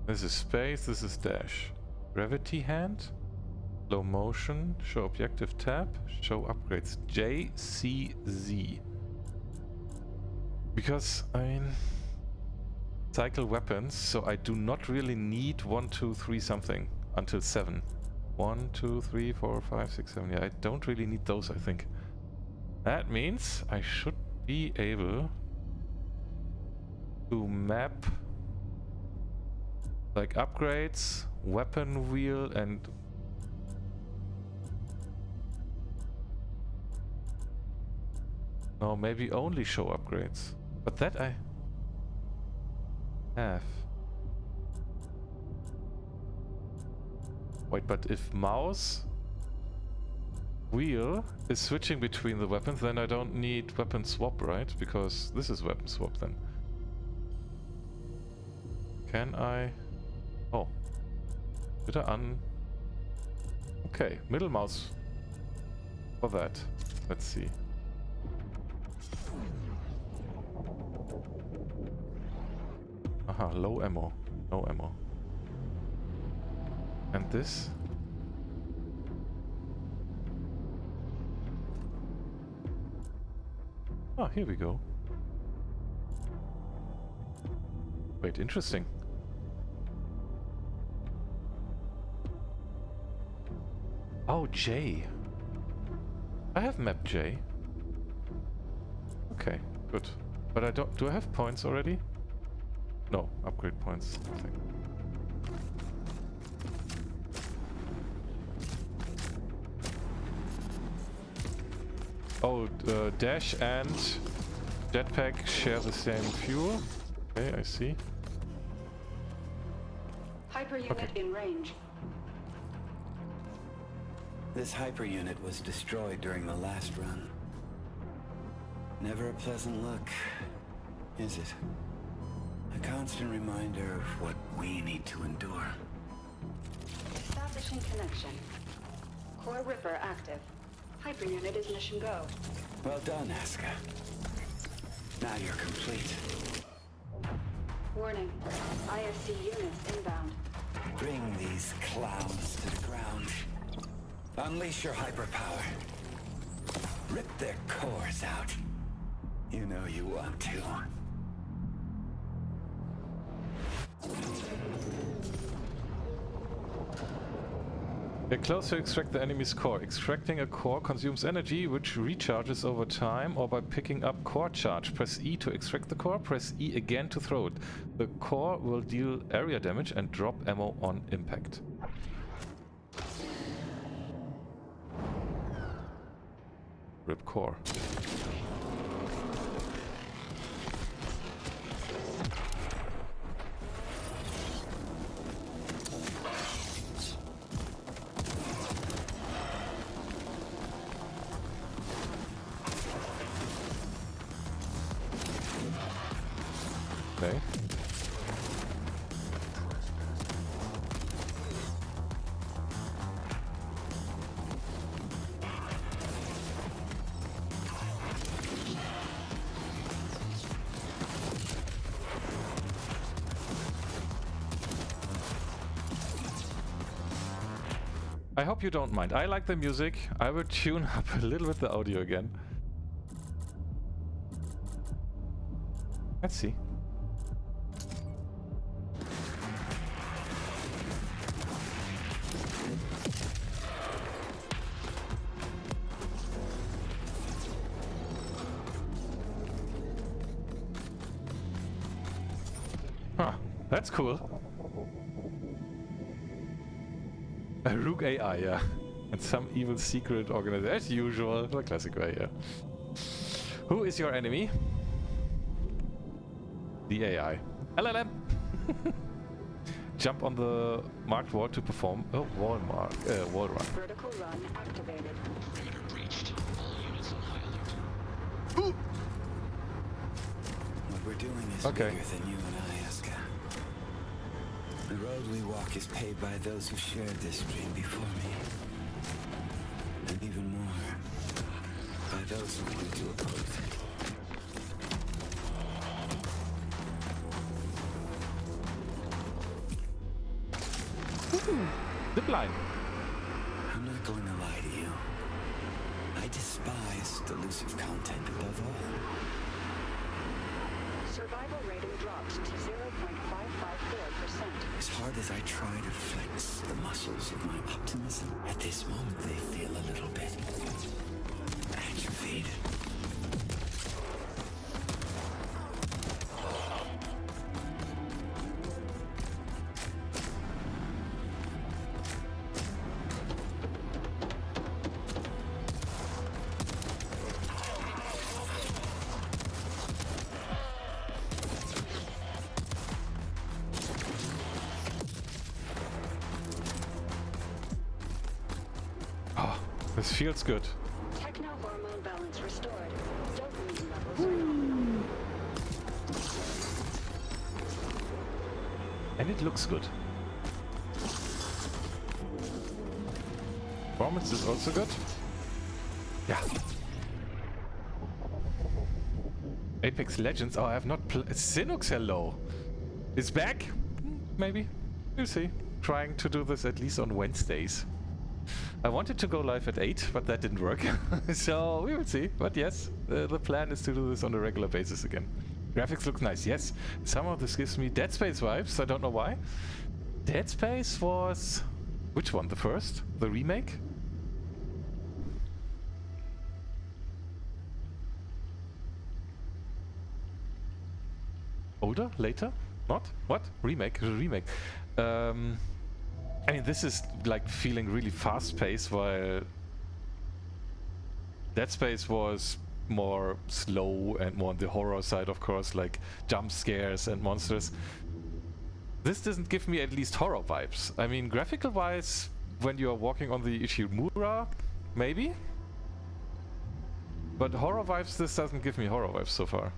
This is space, this is dash. Gravity hand. Slow motion. Show objective tab. Show upgrades. J, C, Z. Because, I mean... Cycle weapons, so I do not really need 1, 2, 3 something until 7. 1, 2, 3, 4, 5, 6, 7. Yeah, I don't really need those, I think. That means I should be able to map like upgrades, weapon wheel, and no, maybe only show upgrades. But that I have. Wait, but if mouse wheel is switching between the weapons, then I don't need weapon swap, right? Because this is weapon swap then. Can I... Oh. Did I Okay, middle mouse for that. Let's see. Aha, low ammo. No ammo. And this? Ah, here we go. Wait, interesting. Oh, J. I have map J. Okay, good. But I don't... Do I have points already? No, upgrade points. Nothing. Oh, dash and jetpack share the same fuel. Okay, I see. Hyper unit in range. This hyper unit was destroyed during the last run. Never a pleasant look, is it? A constant reminder of what we need to endure. Establishing connection. Core Ripper active. Hyper unit is mission go. Well done, Aska. Now you're complete. Warning. ISC units inbound. Bring these clowns to the ground. Unleash your hyperpower. Rip their cores out. You know you want to. Get close to extract the enemy's core. Extracting a core consumes energy, which recharges over time or by picking up core charge. Press E to extract the core, press E again to throw it. The core will deal area damage and drop ammo on impact. Rip core. Okay. I hope you don't mind. I like the music. I will tune up a little bit the audio again. Let's see. Huh, that's cool. A rogue AI, yeah. And some evil secret organization, as usual, the classic way, yeah. Who is your enemy? The AI. LLM! jump on the marked wall to perform a wall run. Vertical run activated. Perimeter breached. All units on high alert. What we're doing is Okay. bigger than you and I, Asuka. The road we walk is paved by those who shared this dream before me. And even more, by those who want to oppose it. Zip line. I'm not going to lie to you. I despise delusive content above all. Survival rating dropped to 0.554%. As hard as I try to flex the muscles of my optimism, at this moment they feel a little bit atrophied. This feels good. Techno-hormone balance restored. Dopamine levels are normal. And it looks good. Performance is also good. Yeah. Apex Legends. Oh, I have not played. Sinux, hello. Is back? Maybe. We'll see. Trying to do this at least on Wednesdays. I wanted to go live at 8, but that didn't work. So we will see. But yes, the plan is to do this on a regular basis again. Graphics look nice. Yes, somehow this gives me Dead Space vibes. I don't know why. Dead Space was... Which one? The first? The remake? Older? Later? Not? What? Remake? Remake. I mean, this is like feeling really fast-paced, while Dead Space was more slow and more on the horror side, of course, like jump scares and monsters. This doesn't give me at least horror vibes. I mean, graphical-wise, when you are walking on the Ishimura, maybe? But horror vibes, this doesn't give me horror vibes so far.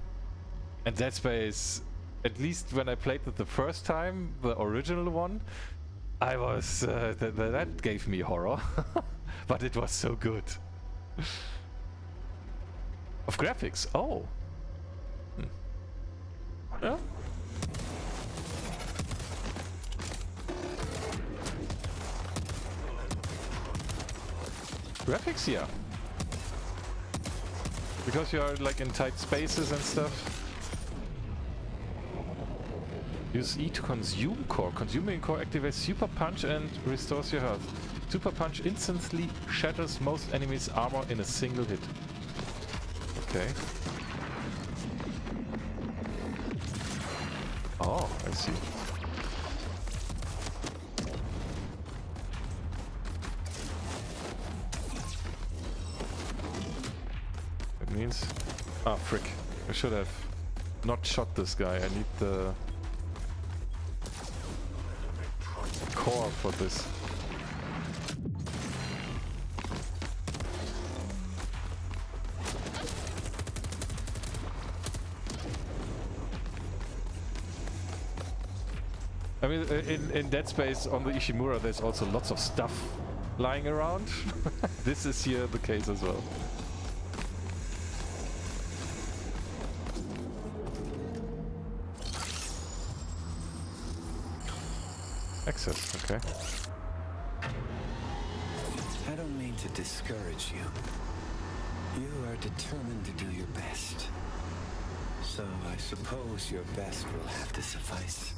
And Dead Space, at least when I played it the first time, the original one, I was... that gave me horror. But it was so good. Of graphics? Oh. Yeah. Graphics, yeah. Because you are like in tight spaces and stuff. Use E to consume core. Consuming core activates Super Punch and restores your health. Super Punch instantly shatters most enemies' armor in a single hit. Okay. Oh, I see. That means... Ah, frick. I should have not shot this guy. I need the... core for this. I mean, in Dead Space on the Ishimura there's also lots of stuff lying around. This is here the case as well. Access, okay. I don't mean to discourage you. You are determined to do your best. So I suppose your best will have to suffice.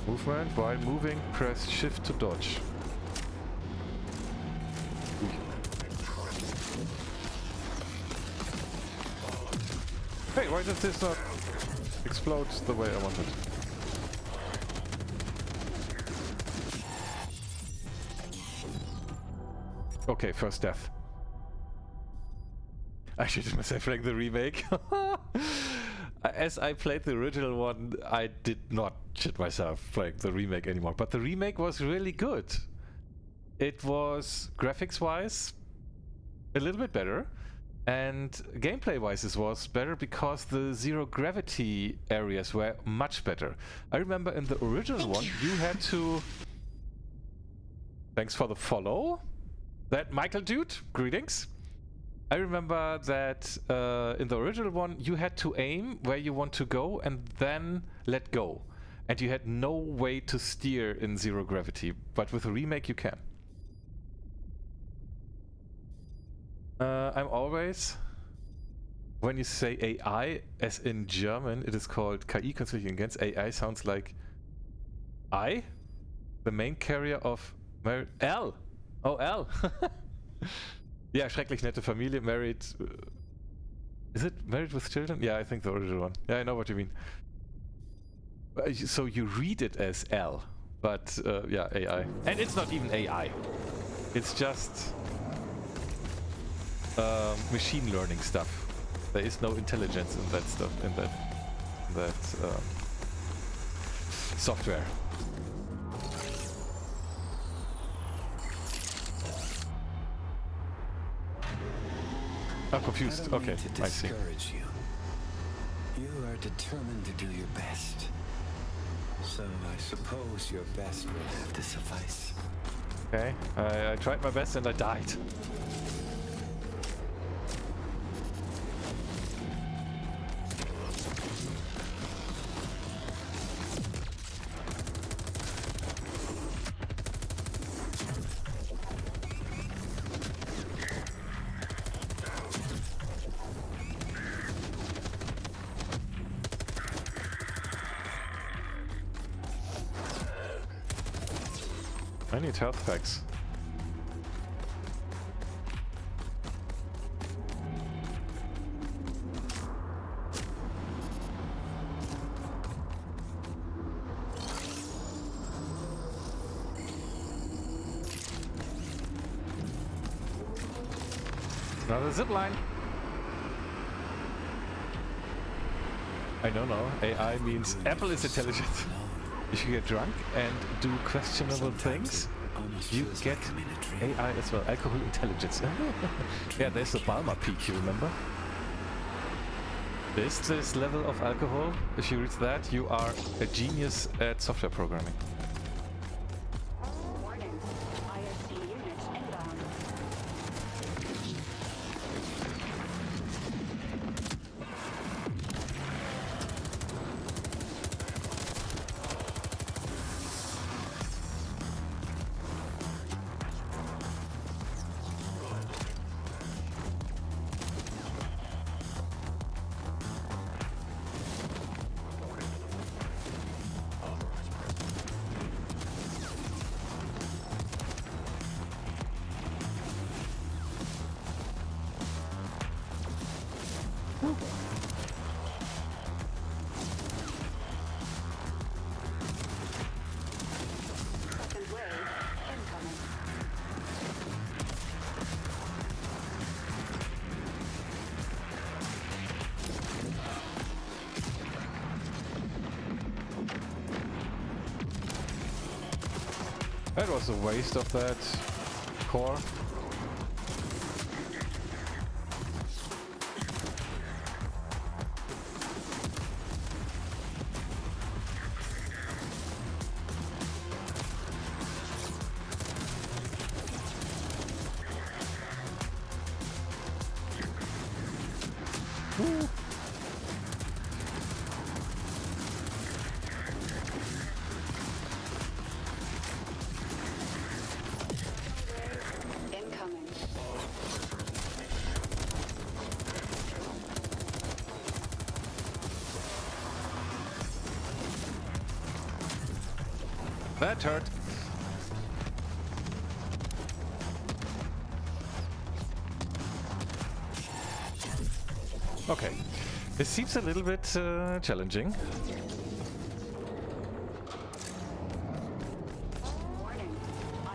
Movement. While moving, press shift to dodge. Hey, why does this not explode the way I wanted? Okay, first death. I shooted myself like the remake. as I played the original one, I did not shit myself playing the remake anymore. But the remake was really good. It was graphics-wise a little bit better, and gameplay-wise it was better because the zero gravity areas were much better. I remember in the original one you had to... Thanks for the follow. That Michael dude, greetings. I remember that in the original one you had to aim where you want to go and then let go. And you had no way to steer in zero gravity, but with a remake you can. I'm always, when you say AI, as in German, it is called KI, Künstliche Intelligenz. AI sounds like I, the main carrier of L. Oh, L. Yeah, schrecklich nette Familie, married. Is it married with children? Yeah, I think the original one. Yeah, I know what you mean. So you read it as L, but yeah, AI. And it's not even AI. It's just machine learning stuff. There is no intelligence in that stuff, in that software. I'm confused. Okay, I see. You. You are determined to do your best. So I suppose your best will have to suffice. Okay, I tried my best and I died. I need health packs. Another zip line. I don't know. AI means Apple is intelligent. If you get drunk and do questionable things, you get AI as well. Alcohol intelligence. Yeah, there's the Balmer peak, you remember? This level of alcohol, if you reach that, you are a genius at software programming. Warning. ISD units inbound. Second wave incoming. That was a waste of that core. Woo. Incoming. That hurt. Okay, this seems a little bit challenging. Warning.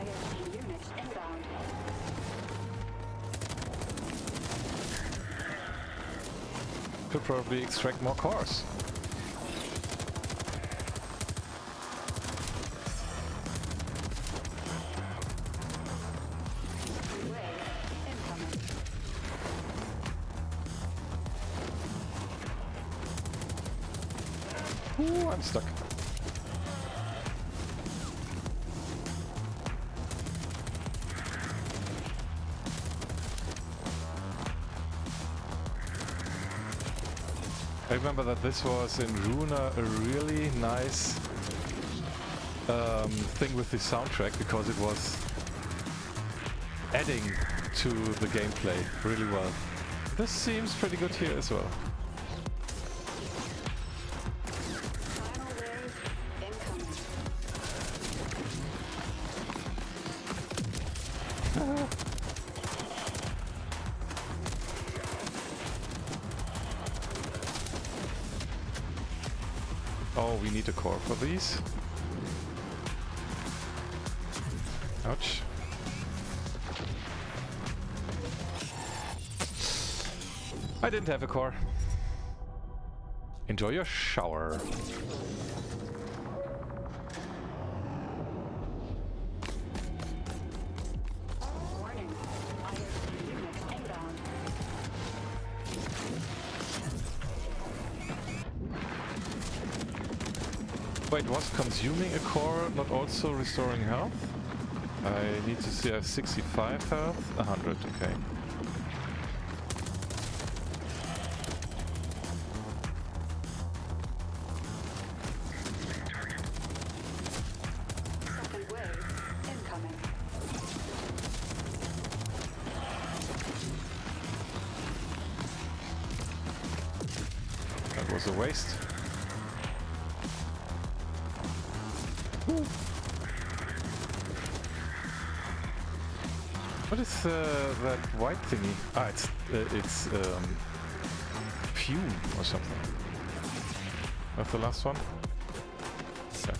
ISD units inbound. probably extract more cores. Ooh, I'm stuck. I remember that this was in Runa a really nice thing with the soundtrack, because it was adding to the gameplay really well. This seems pretty good here as well. Final wave incoming. Oh, we need a core for these. Ouch. I didn't have a core. Enjoy your shower. Warning. ISP units inbound. Wait, was consuming a core not also restoring health? I need to see, I have 65 health, 100, okay. Second wave incoming. That was a waste. What is that white thingy? Ah, it's fume or something. That's the last one. Yeah.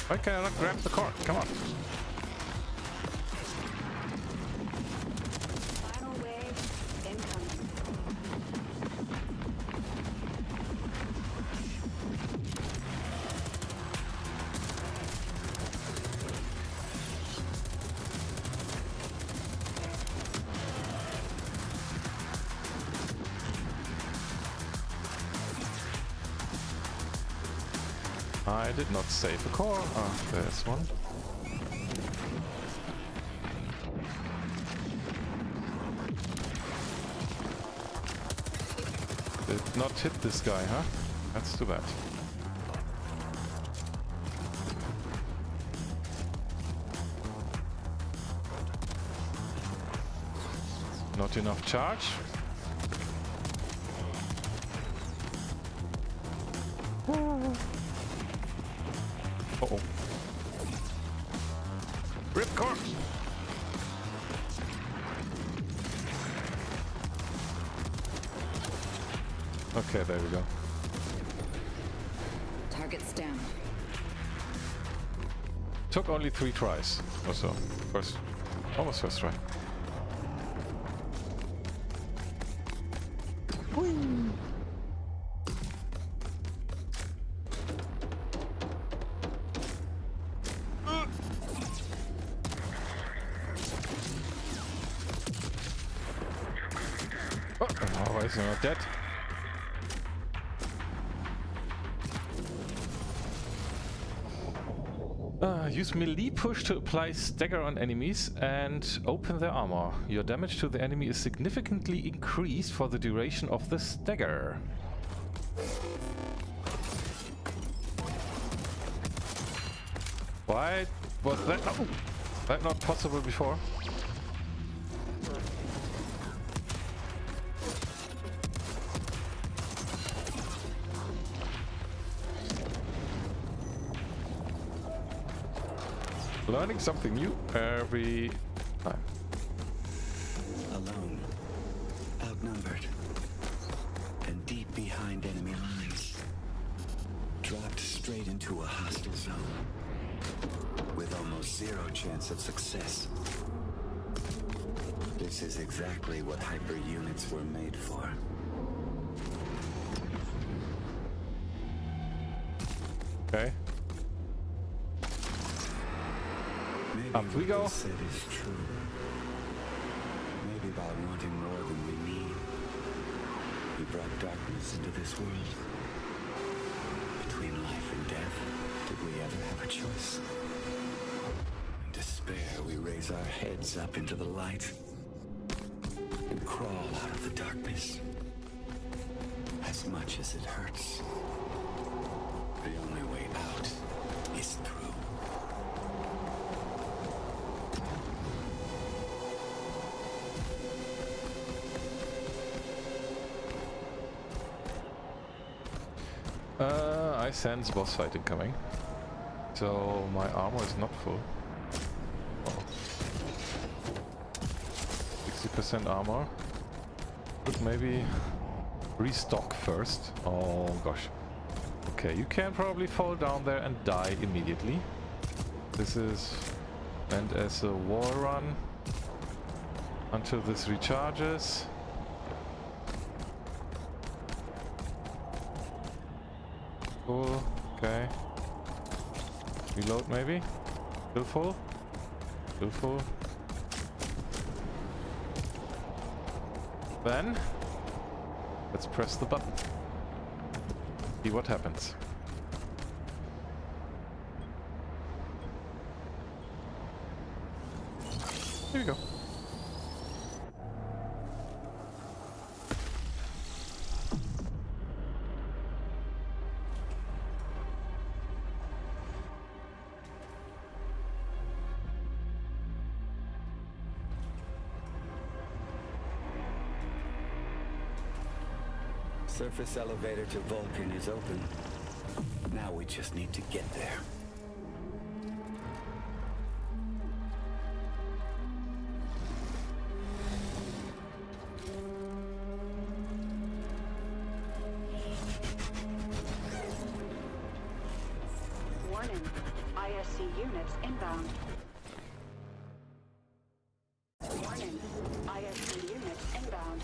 Why can I not grab the cord? Come on. Final wave incoming. I did not save a core. Ah, there's one. Did not hit this guy, huh? That's too bad. Not enough charge. Uh-oh. Rip core! Okay, there we go. Target's down. Took only 3 tries or so. Almost first try. Oh, is he not dead? Use melee push to apply stagger on enemies and open their armor. Your damage to the enemy is significantly increased for the duration of the stagger. Why was that? Oh, that not possible before? Learning something new every time. Alone, outnumbered, and deep behind enemy lines. Dropped straight into a hostile zone, with almost zero chance of success. This is exactly what hyper units were made for. Okay. Maybe Up we what go. they said is true. Maybe by wanting more than we need, we brought darkness into this world. Between life and death, did we ever have a choice? In despair, we raise our heads up into the light and crawl out of the darkness. As much as it hurts, the only way out is through. I sense boss fighting coming. So my armor is not full. Oh. 60% armor. Could maybe restock first. Oh gosh. Okay, you can probably fall down there and die immediately. This is meant as a wall run until this recharges. Cool, okay. Reload maybe? Still full? Still full. Then, let's press the button. See what happens. Here we go. Surface elevator to Vulcan is open. Now we just need to get there. Warning. ISC units inbound. Warning. ISC units inbound.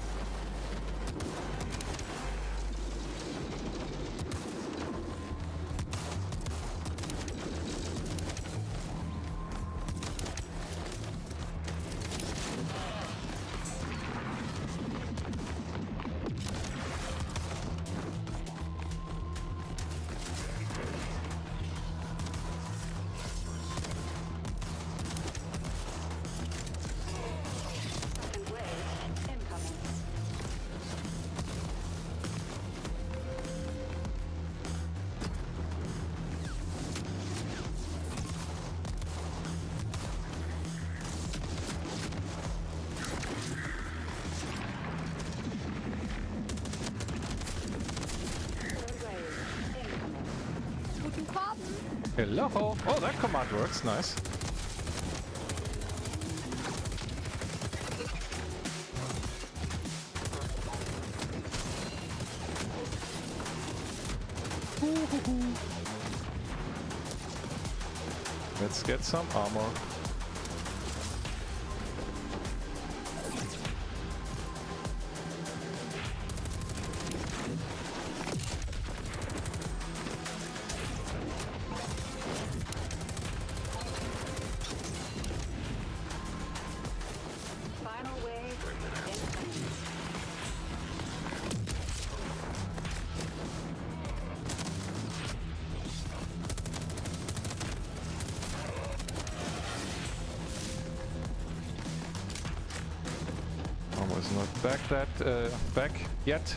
Hello! Oh, that command works, nice. Let's get some armor. Almost not back yet.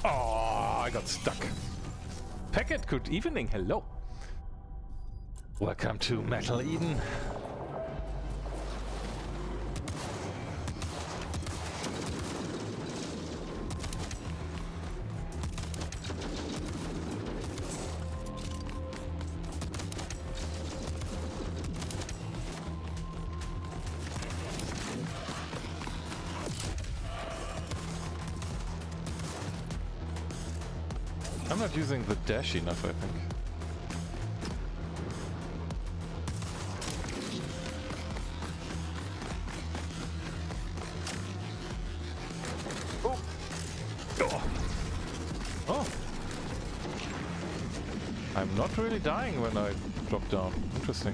Oh, I got stuck. Packet, good evening, hello. Welcome to Metal Eden. I'm not using the dash enough, I think. Oh. I'm not really dying when I drop down. Interesting.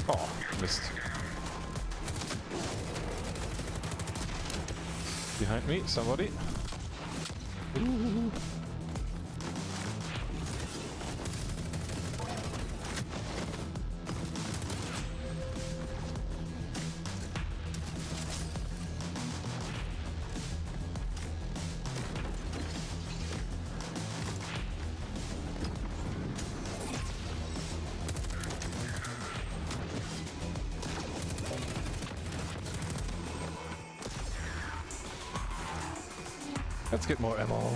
Oh, missed. Behind me, somebody. Ooh. Let's get more ammo.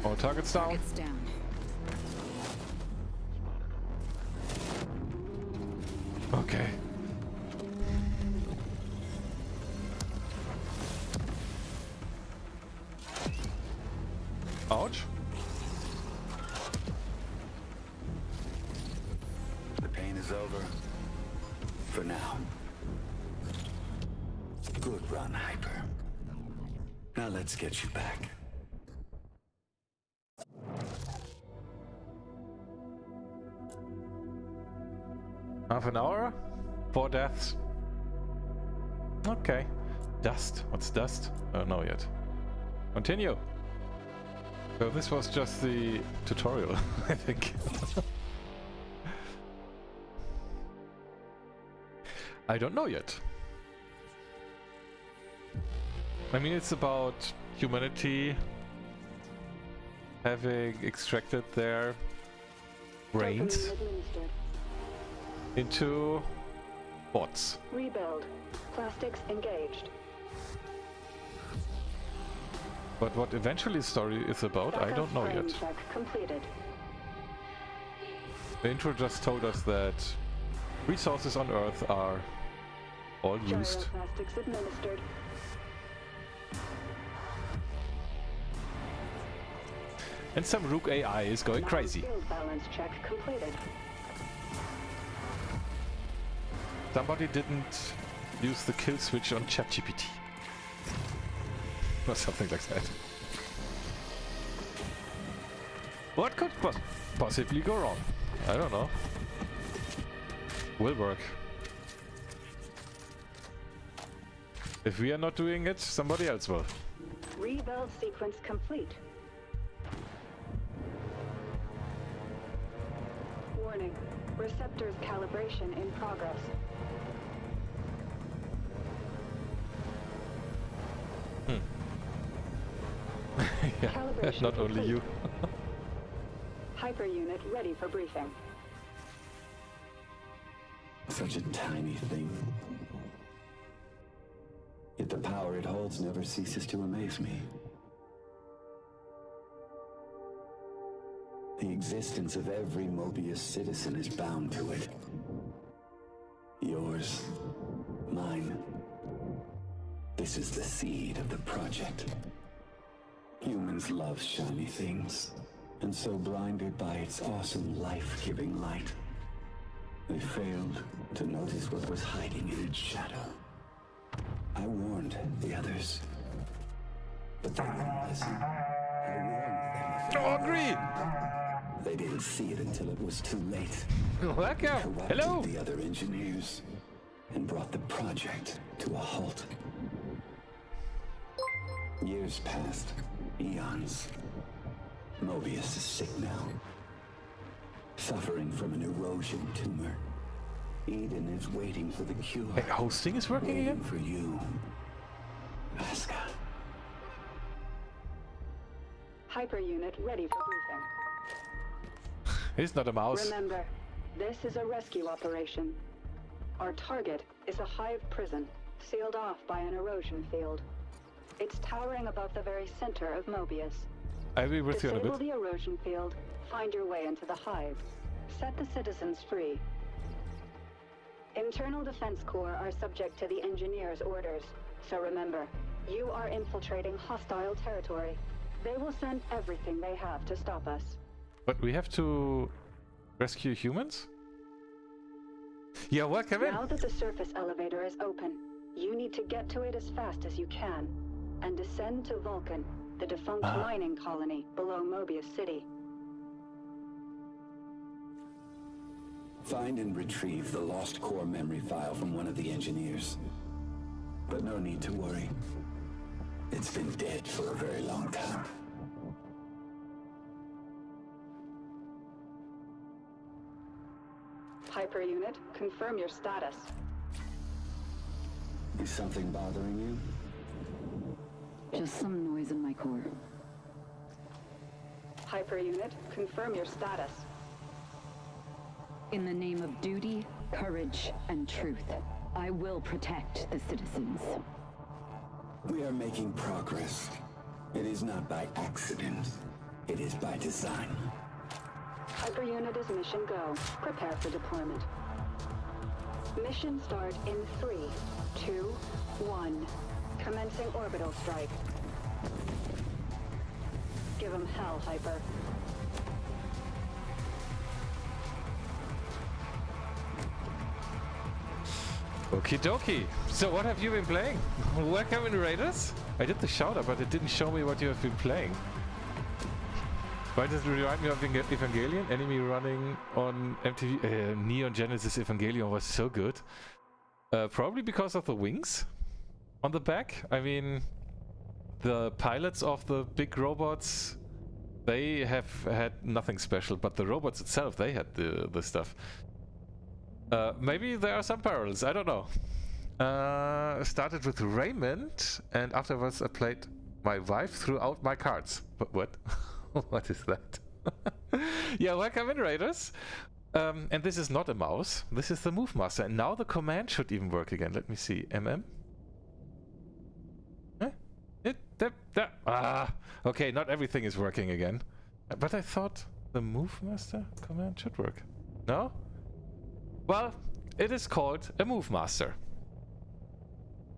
All targets down. Targets down. Okay. Ouch. The pain is over. For now. Good run, Hyper. Now let's get you back. Half an hour? 4 deaths. Okay. Dust. What's dust? I don't know yet. Continue. So this was just the tutorial, I think. I don't know yet. I mean, it's about humanity having extracted their brains into bots. Rebuild. Plastics engaged. But what eventually the story is about, I don't know yet. Check completed. The intro just told us that resources on Earth are all used. Gyroplastics administered. And some Rook AI is going crazy. Field balance check completed. Somebody didn't use the kill switch on ChatGPT. Or something like that. What could possibly go wrong? I don't know. Will work. If we are not doing it, somebody else will. Rebuild sequence complete. Warning. Receptors calibration in progress. Yeah, Calibration not only complete. you. Hyper unit ready for briefing. Such a tiny thing. Yet the power it holds never ceases to amaze me. The existence of every Mobius citizen is bound to it. Yours, mine. This is the seed of the project. Humans love shiny things, and so blinded by its awesome life-giving light, they failed to notice what was hiding in its shadow. I warned the others, but they wouldn't listen. I warned them. Oh, agree! They didn't see it until it was too late. Welcome! Corrupted Hello! the other engineers and brought the project to a halt. Years passed, eons. Mobius is sick now, suffering from an erosion tumor. Eden is waiting for the cure. Hey, hosting is working Waiting again? for you, Aska. Hyperunit ready for briefing. He's not a mouse. Remember, this is a rescue operation. Our target is a hive prison, sealed off by an erosion field. It's towering above the very center of Mobius. I'll be with you in a Disable bit. the erosion field, find your way into the hive. Set the citizens free. Internal Defense Corps are subject to the engineers' orders. So remember, you are infiltrating hostile territory. They will send everything they have to stop us. But we have to rescue humans? Yeah, welcome in! Now that the surface elevator is open, you need to get to it as fast as you can and descend to Vulcan, the defunct mining colony below Mobius City. Find and retrieve the lost core memory file from one of the engineers. But no need to worry. It's been dead for a very long time. Hyperunit, confirm your status. Is something bothering you? Just some noise in my core. Hyperunit, confirm your status. In the name of duty, courage, and truth, I will protect the citizens. We are making progress. It is not by accident. It is by design. Hyperunit is mission go. Prepare for deployment. Mission start in 3, 2, 1. Commencing orbital strike. Give 'em hell, Hyper. Okie dokie. So what have you been playing? Welcome in Raiders? I did the shout out, but it didn't show me what you have been playing. Why does it remind me of Evangelion? Enemy running on MTV. Neon Genesis Evangelion was so good. Probably because of the wings on the back. I mean, the pilots of the big robots, they have had nothing special, but the robots itself, they had the stuff. Maybe there are some parallels, I don't know. Started with Raymond, and afterwards I played my wife threw out my cards. But what? What is that? Yeah, welcome in, Raiders. And this is not a mouse. This is the Move Master. And now the command should even work again. Let me see. Okay, not everything is working again. But I thought the Move Master command should work. No? Well, it is called a Move Master.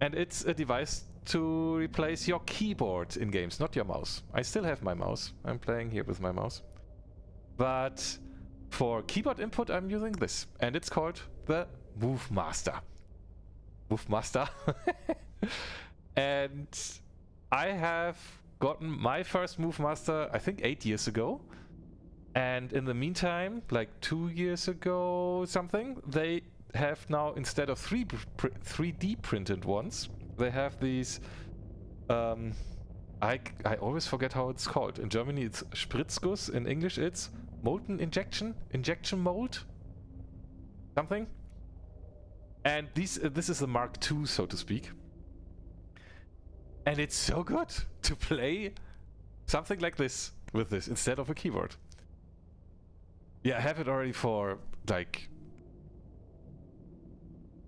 And it's a device to replace your keyboard in games, not your mouse. I still have my mouse. I'm playing here with my mouse. But for keyboard input, I'm using this. And it's called the Move Master. Move Master. And I have gotten my first Move Master, I think 8 years ago. And in the meantime, like 2 years ago something, they have now, instead of 3D printed ones, they have these, I always forget how it's called. In Germany it's Spritzguss, in English it's molten injection mold, something. And this is the Mark II, so to speak. And it's so good to play something like this with this instead of a keyboard. Yeah, I have it already for like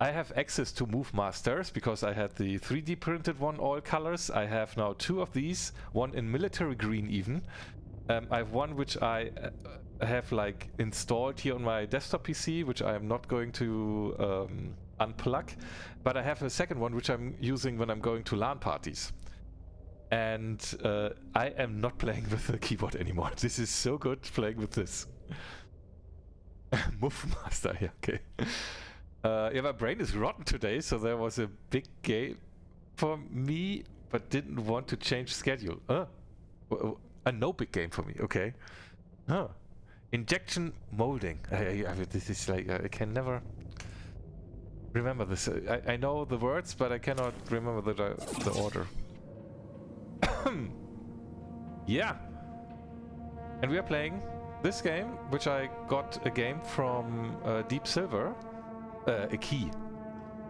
I have access to Move Masters because I had the 3D printed one, all colors. I have now 2 of these, one in military green even. I have one which I have like installed here on my desktop PC, which I am not going to unplug. But I have a second one which I'm using when I'm going to LAN parties. And I am not playing with the keyboard anymore. This is so good playing with this. Move Master, yeah, okay. Yeah, my brain is rotten today, so there was a big game for me, but didn't want to change schedule. A no big game for me, okay. Injection molding. This is like, I can never remember this. I know the words, but I cannot remember the order. Yeah. And we are playing this game, which I got a game from DeepSilver. A key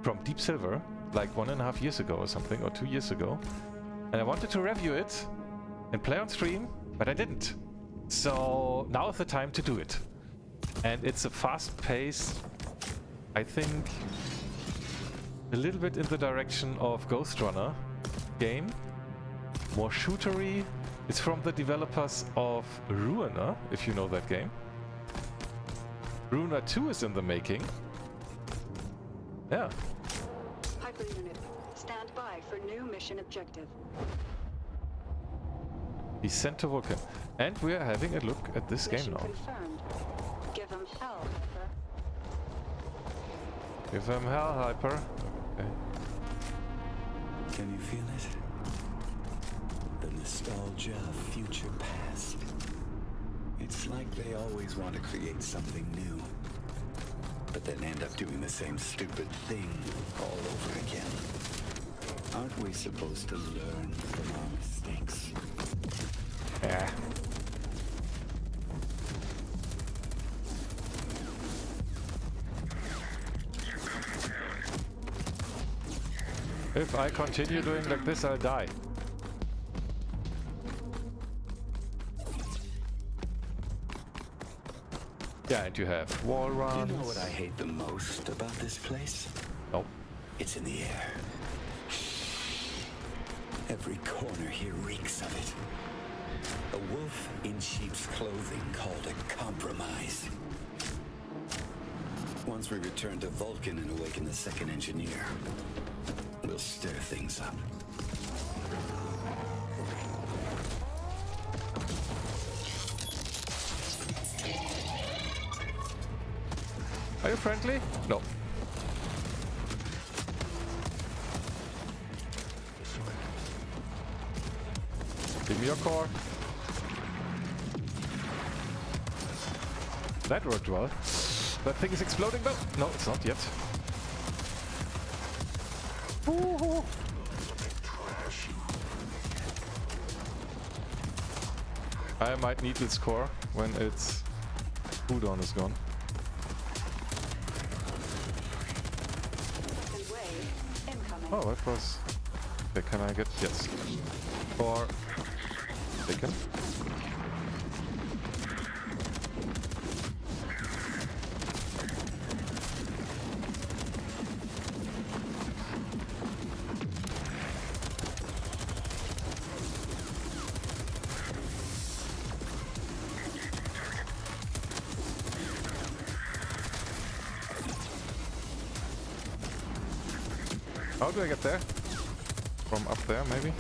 from DeepSilver like 1.5 years ago or something, or 2 years ago, and I wanted to review it and play on stream, but I didn't. So now is the time to do it. And it's a fast-paced, I think a little bit in the direction of Ghost Runner game, more shootery. It's from the developers of Ruiner, if you know that game. Ruiner 2 is in the making. Yeah. Hyper unit, stand by for new mission objective. He's sent to Vulcan. And we are having a look at this Mission game now. confirmed. Give him hell, Hyper. Give him hell, Hyper. Okay. Can you feel it? The nostalgia of future past. It's like they always want to create something new, but then end up doing the same stupid thing all over again. Aren't we supposed to learn from our mistakes? Yeah. If I continue doing like this, I'll die. Yeah, and you have wall runs. Do you know what I hate the most about this place? Nope. It's in the air. Every corner here reeks of it. A wolf in sheep's clothing called a compromise. Once we return to Vulcan and awaken the second engineer, we'll stir things up. Are you friendly? No. Give me your core. That worked well. That thing is exploding though. No, it's not yet. Ooh. I might need its core when its cooldown is gone. Oh, that was... Okay, can I get... Yes. Or... Taken. How do I get there? From up there, maybe?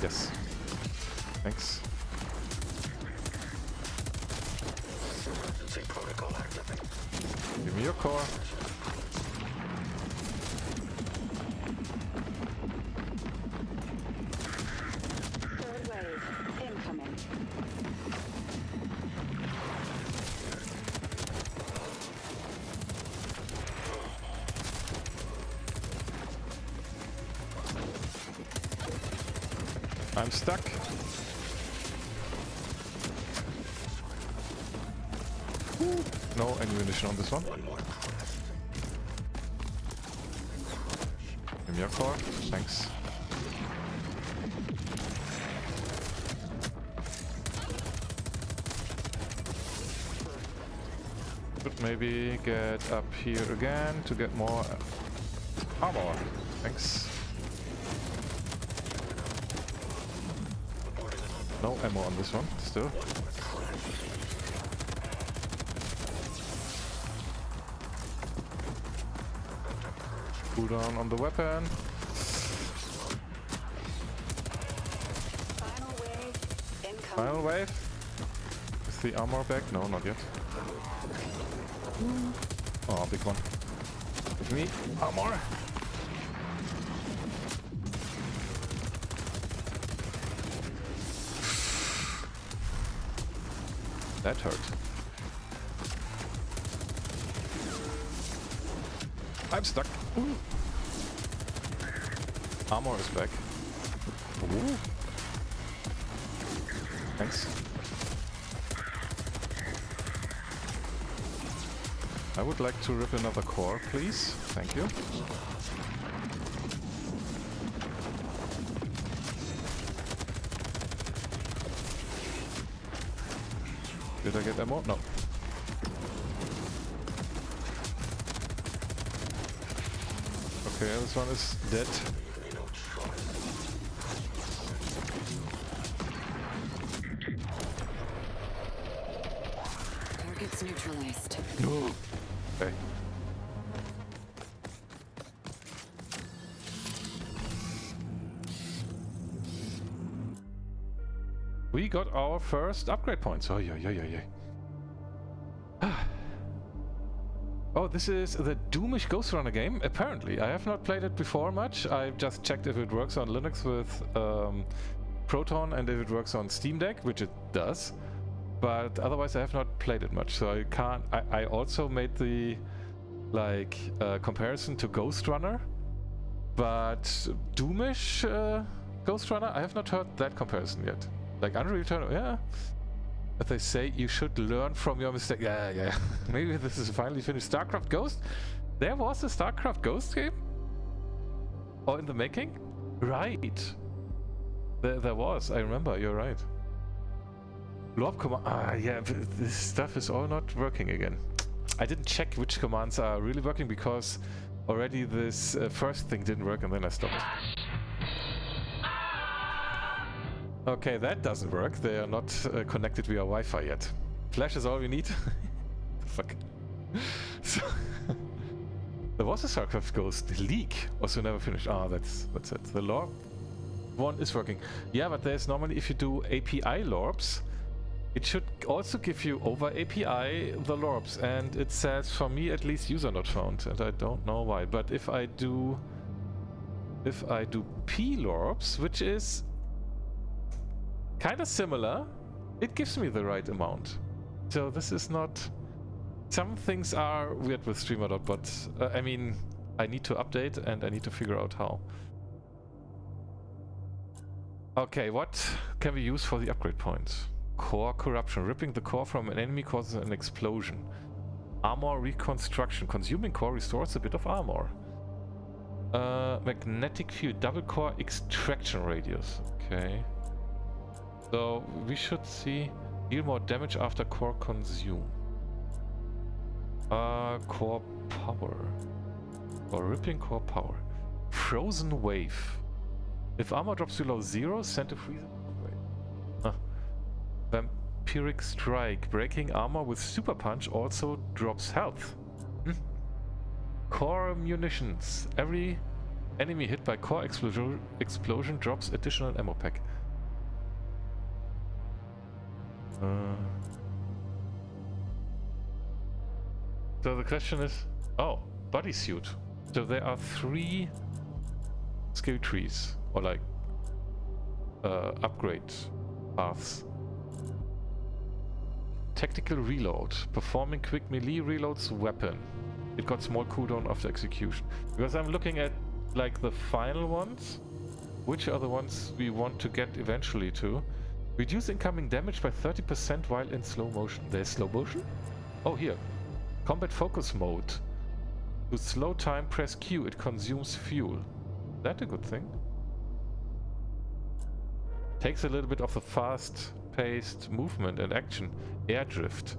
Yes. Thanks. Give me your core. Third wave, incoming. I'm stuck. Woo. No ammunition on this one. Give me your core. Thanks. Should maybe get up here again to get more armor. Thanks. No ammo on this one, still. Cooldown on the weapon. Final wave incoming. Final wave. Is the armor back? No, not yet. Oh, big one. Give me armor. That hurt. I'm stuck. Ooh. Armor is back. Ooh. Thanks. I would like to rip another core, please. Thank you. Did I get ammo? No. Okay, this one is dead. Target's neutralized. No. Okay. We got our first upgrade points. Oh, yeah. Oh, this is the Doomish Ghost Runner game, apparently. I have not played it before much. I've just checked if it works on Linux with Proton and if it works on Steam Deck, which it does. But otherwise I have not played it much, so I can't... I also made the, like, comparison to Ghost Runner. But Doomish Ghost Runner, I have not heard that comparison yet. Like Unreal Tournament, yeah. But they say you should learn from your mistake. Yeah. Maybe this is finally finished. StarCraft Ghost? There was a StarCraft Ghost game? Or in the making? Right. There was, I remember, you're right. Lorp command. Yeah, this stuff is all not working again. I didn't check which commands are really working because already this first thing didn't work and then I stopped it. Okay, that doesn't work. They are not connected via Wi-Fi yet. Flash is all we need. Fuck. So there was a StarCraft Ghost leak, also never finished. Ah, that's it. The LORP one is working. Yeah, but there's normally, if you do API LORPs, it should also give you over API the LORPs, and it says for me at least user not found, and I don't know why. But if I do P LORPs, which is kind of similar, it gives me the right amount. So this is not... Some things are weird with streamer.bot. I mean, I need to update and I need to figure out how. Okay, what can we use for the upgrade points? Core corruption. Ripping the core from an enemy causes an explosion. Armor reconstruction. Consuming core restores a bit of armor. Magnetic field. Double core extraction radius. Okay. So we should see deal more damage after core consume. Core power. Or ripping core power. Frozen wave. If armor drops below 0, send a freeze. Vampiric strike. Breaking armor with super punch also drops health. Core munitions. Every enemy hit by core explosion drops additional ammo pack. So the question is, oh, bodysuit. So there are 3 skill trees, or like upgrade paths. Tactical reload, performing quick melee reloads weapon. It got small cooldown after execution. Because I'm looking at like the final ones, which are the ones we want to get eventually to. Reduce incoming damage by 30% while in slow motion. There's slow motion? Oh, here. Combat focus mode. To slow time, press Q. It consumes fuel. Is that a good thing? Takes a little bit of the fast-paced movement and action. Air drift.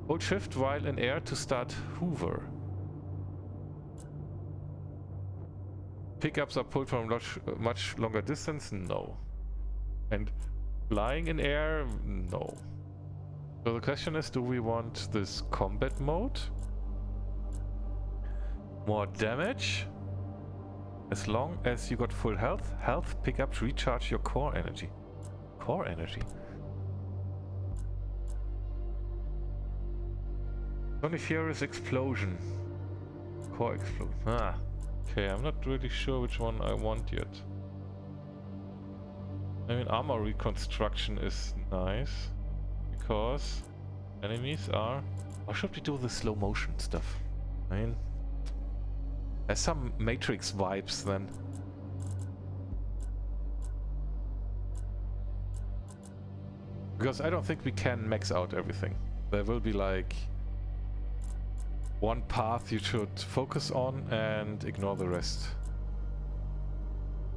Hold shift while in air to start hover. Pickups are pulled from much longer distance? No. And flying in air? No. So the question is, do we want this combat mode? More damage? As long as you got full health, health pickups recharge your core energy. Core energy? Coniferous explosion. Core explosion. Ah. Okay, I'm not really sure which one I want yet. I mean, armor reconstruction is nice. Because enemies are... Or should we do the slow motion stuff? I mean... There's some Matrix vibes then. Because I don't think we can max out everything. There will be like... one path you should focus on and ignore the rest.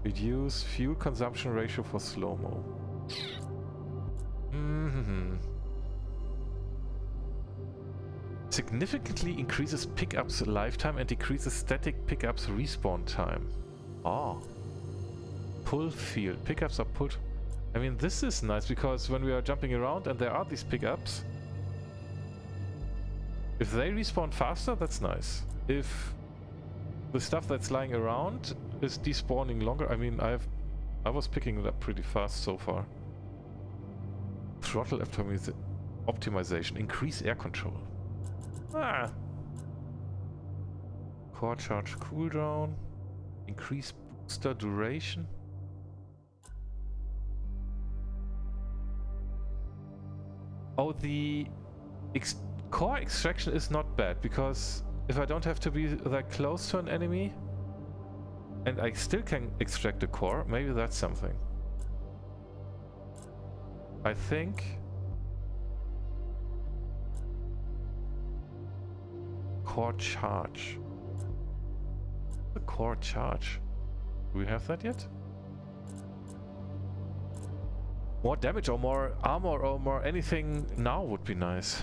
Reduce fuel consumption ratio for slow-mo. Significantly increases pickups lifetime and decreases static pickups respawn time. Oh. Pull field. Pickups are pulled. I mean, this is nice because when we are jumping around and there are these pickups, if they respawn faster, that's nice. If the stuff that's lying around is despawning longer, I mean, I was picking it up pretty fast so far. Throttle optimization, increase air control. Ah. Core charge cooldown, increase booster duration. Oh, the core extraction is not bad, because if I don't have to be that close to an enemy and I still can extract the core, maybe that's something. I think core charge. The core charge. Do we have that yet? More damage or more armor or more anything now would be nice.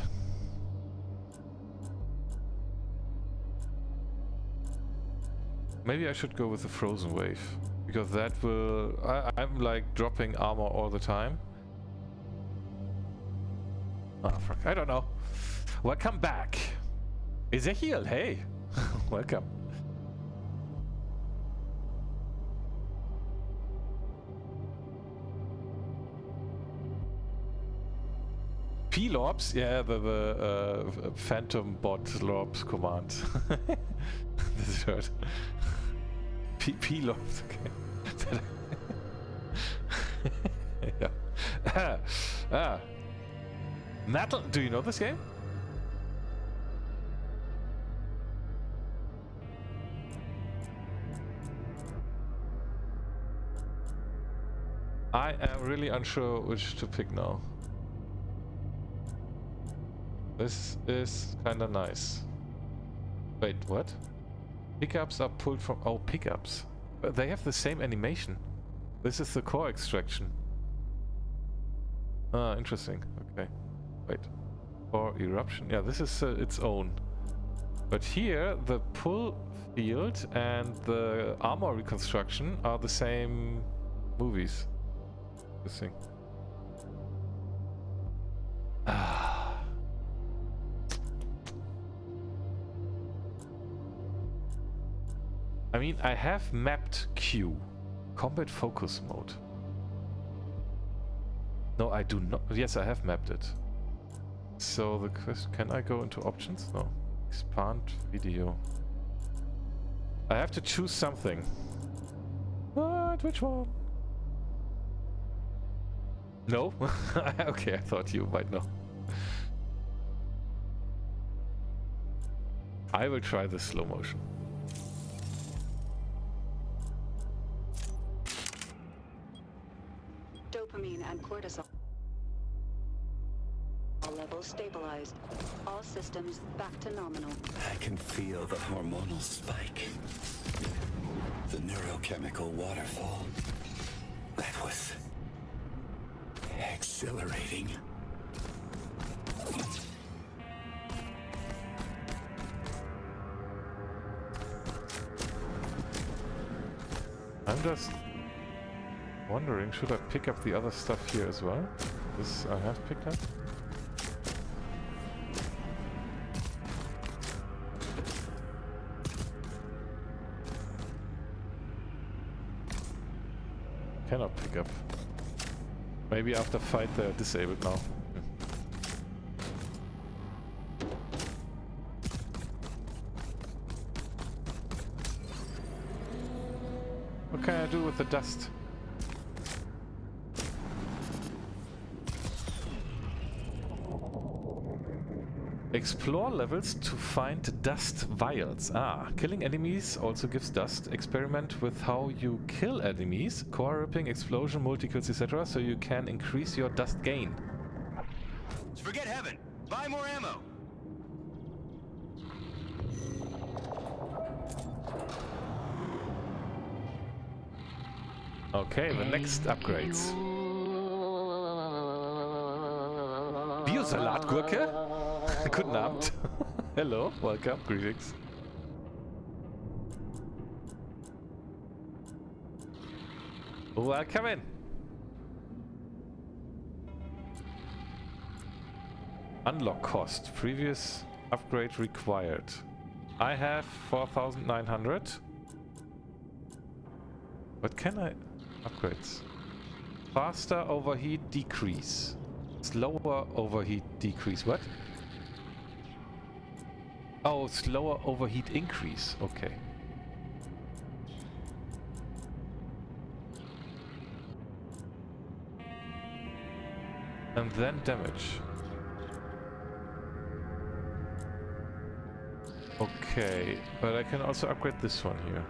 Maybe I should go with the frozen wave, because that will... I'm like dropping armor all the time. Ah, fuck, I don't know. Welcome back. Ezekiel, hey. Welcome. P-Lobs? Yeah, the Phantom Bot Lobs command. This is hurt. P-Lobs, okay. Yeah. Metal, do you know this game? I am really unsure which to pick now. This is kinda nice. Wait, what? Pickups are pulled from... Oh, pickups. But they have the same animation. This is the core extraction. Ah, interesting. Okay. Wait. Core eruption. Yeah, this is its own. But here, the pull field and the armor reconstruction are the same movies. Interesting. I mean, I have mapped Q. Combat focus mode. No, I do not. Yes, I have mapped it. So the question, can I go into options? No. Expand video. I have to choose something. What? Which one? No? Okay, I thought you might know. I will try the slow motion. Dopamine and cortisol levels stabilized. All systems back to nominal. I can feel the hormonal spike. The neurochemical waterfall. That was exhilarating. just wondering, should I pick up the other stuff here as well? This I have picked up. Cannot pick up. Maybe after fight they're disabled now. What can I do with the dust? Explore levels to find dust vials. Ah, killing enemies also gives dust. Experiment with how you kill enemies, core ripping, explosion, multi-kills, etc. so you can increase your dust gain. Forget heaven. Buy more ammo. Okay, the next upgrades. Biosalatgurke? Guten Abend. Hello, welcome, greetings. Welcome in. Unlock cost. Previous upgrade required. I have 4,900. What can I... Upgrades. Faster overheat decrease. Slower overheat decrease. What? Oh, slower overheat increase. Okay. And then damage. Okay, but I can also upgrade this one here.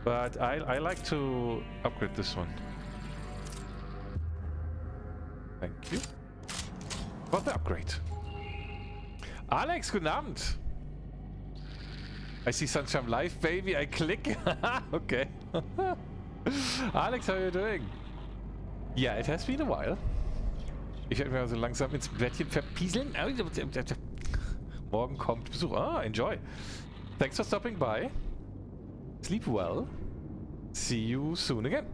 But I like to upgrade this one. Thank you for the upgrade. Alex, guten Abend. I see Sunshine live, baby. I click. Okay. Alex, how are you doing? Yeah, it has been a while. Ich werde mir so langsam ins Bettchen verpieseln. Morgen kommt Besuch. Ah, enjoy. Thanks for stopping by. Sleep well. See you soon again.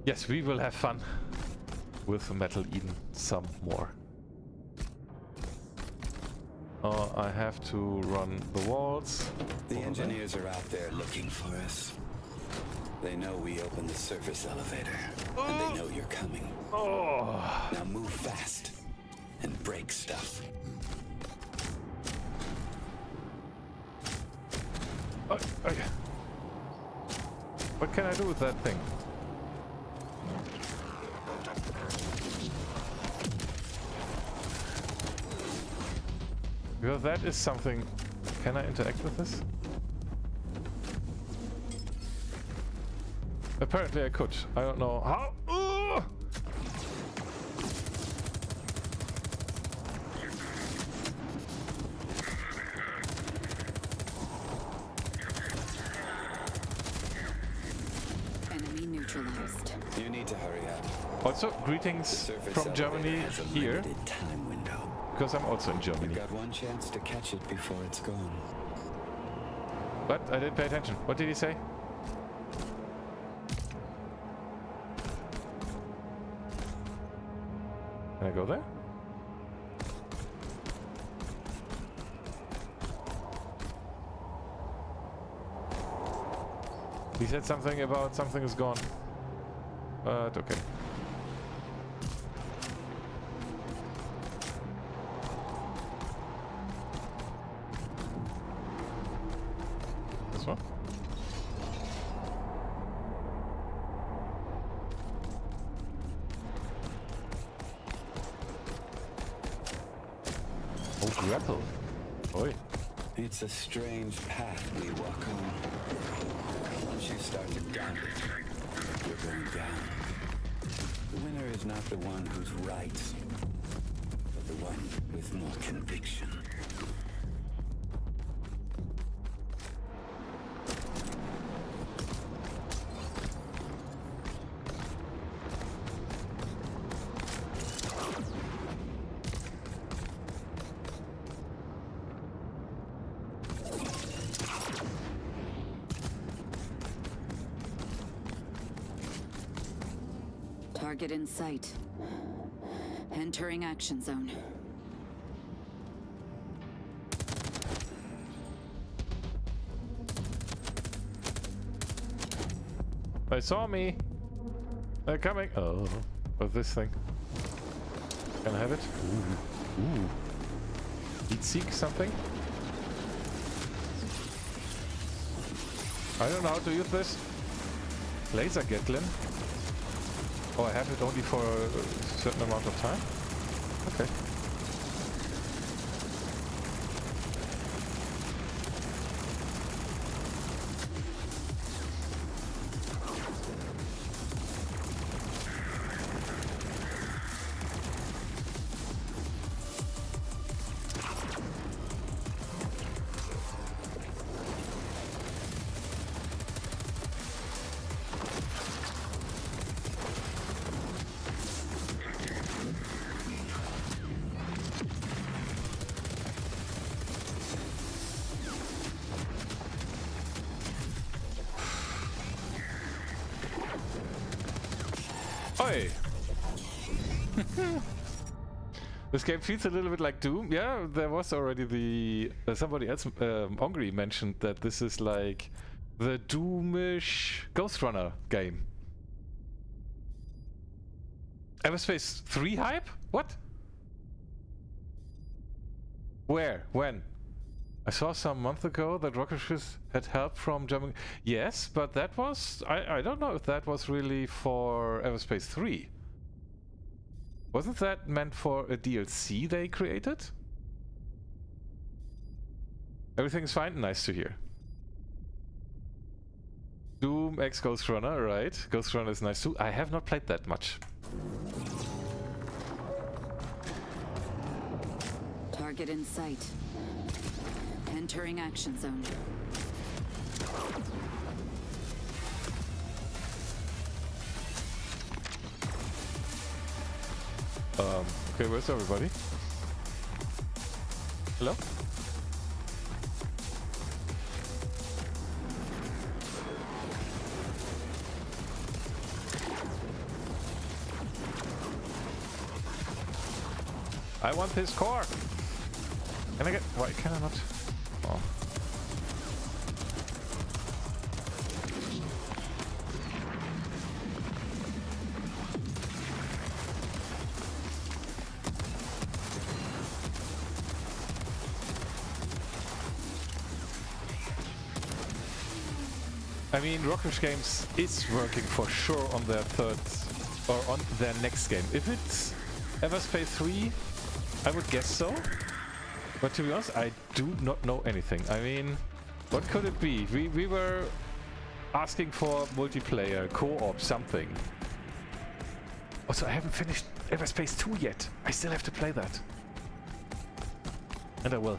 Yes, we will have fun with Metal Eden some more. I have to run the walls. The engineers are out there looking for us. They know we opened the surface elevator, and they know you're coming. Now move fast and break stuff. Okay. What can I do with that thing? Because that is something... Can I interact with this? Apparently I could. I don't know how. Enemy neutralized. You need to hurry up. Also, greetings from Germany here, Time window. because I'm also in Germany. You've got one chance to catch it before it's gone. But I didn't pay attention. What did he say? Can I go there? He said something about something is gone. But okay. This one? Oh, grapple. Oi. It's a strange path we walk on. Once you start to doubt it, you're going down. The winner is not the one who's right, but the one with more conviction. Target in sight. Entering action zone. They saw me. They're coming. Oh, what's this thing? Can I have it? Ooh. Ooh. Heat seek something? I don't know how to use this. Laser Gatlin. Oh, I have it only for a certain amount of time? Okay. Oi! This game feels a little bit like Doom. Yeah, there was already the... somebody else, Ongri, mentioned that this is like the Doomish Ghost Runner game. Everspace 3 hype? What? Where? When? I saw some month ago that Rocketships had help from German... Yes, but that was... I don't know if that was really for Everspace 3. Wasn't that meant for a DLC they created? Everything's fine? Nice to hear. Doom X Ghost Runner, right. Ghost Runner is nice too. I have not played that much. Target in sight. Entering action zone. Okay, where's everybody? Hello? I want his core! Can I get... Why can I not... Oh. I mean, Rockfish Games is working for sure on their third or on their next game. If it's Everspace 3, I would guess so. But to be honest, I do not know anything. I mean, what could it be? We were asking for multiplayer, co-op, something. Also, I haven't finished Everspace 2 yet. I still have to play that. And I will,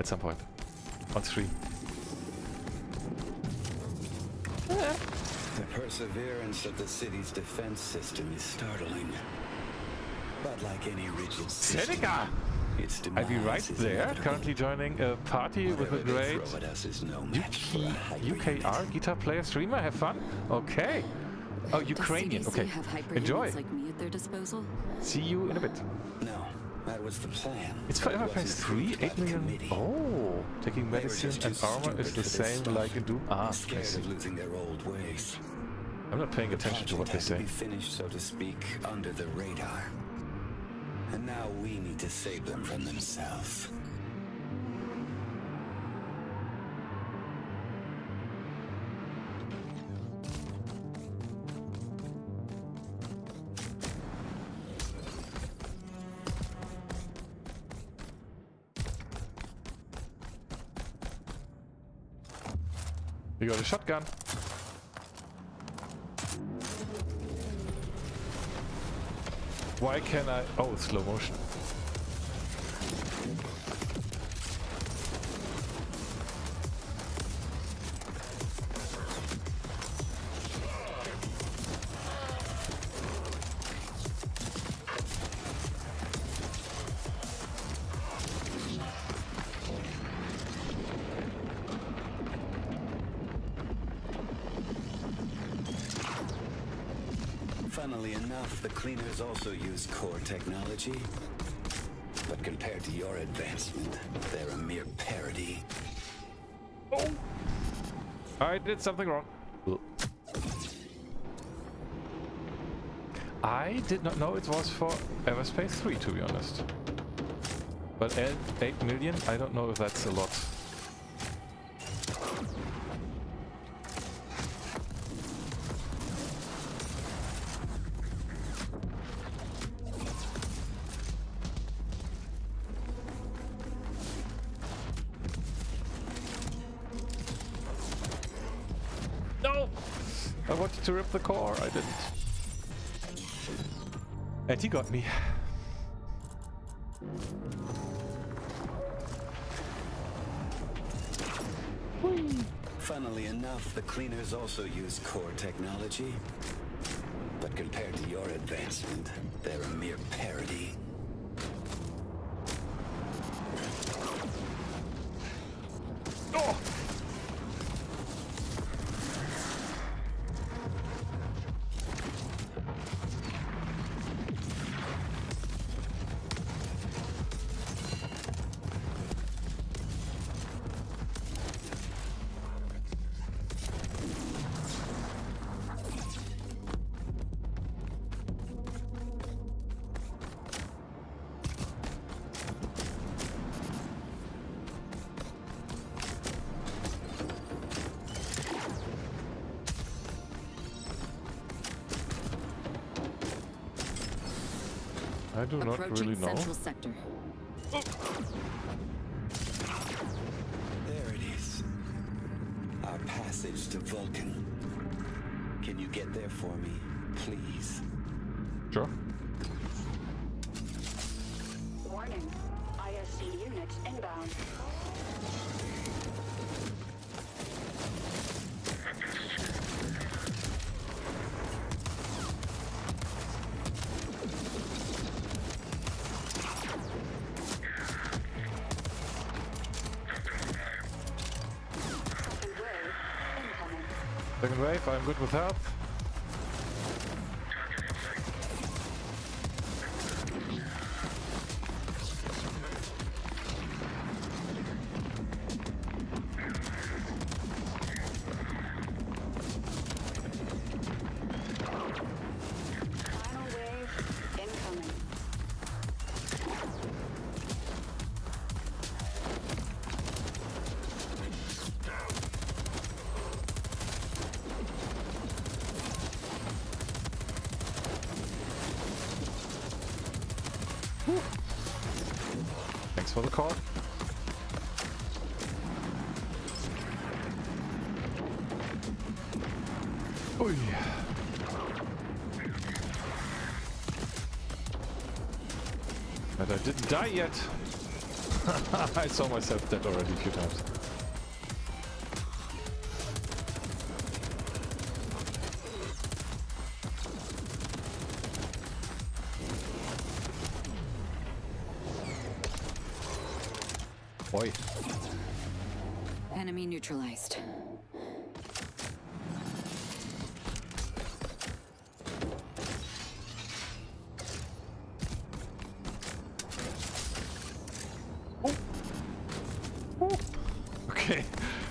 at some point. On stream. The perseverance of the city's defense system is startling. But like any rigid system, Seneca! I'll be right there, currently joining a party with a great UKR guitar player streamer. Have fun? Okay. Oh, Ukrainian. Okay. Enjoy. Like me at their disposal? See you in a bit. No, that was the plan. It's for Everspace 3, 8 million. Oh, taking medicine and armor is the same like in Doom. Ah, I see. Losing their old ways. I'm not paying attention to what they say. Finished, so to speak, under the radar. And now we need to save them from themselves. You got a shotgun. Why can I... Oh, it's slow motion. Funnily enough, the cleaners also use core technology. But compared to your advancement, they're a mere parody. Oh! I did something wrong. I did not know it was for Everspace 3, to be honest. But 8 million, I don't know if that's a lot. No! I wanted to rip the core, I didn't. And he got me. Funnily enough, the cleaners also use core technology. But compared to your advancement, they're a mere parody. Oh! I do not really know. Central sector. There it is. Our passage to Vulcan. Can you get there for me, please? Sure. Warning. ISC units inbound. Second wave, I'm good with help. Final wave incoming. Thanks for the call. Oy. But I didn't die yet. I saw myself dead already a few times. Boy. Enemy neutralized. Okay,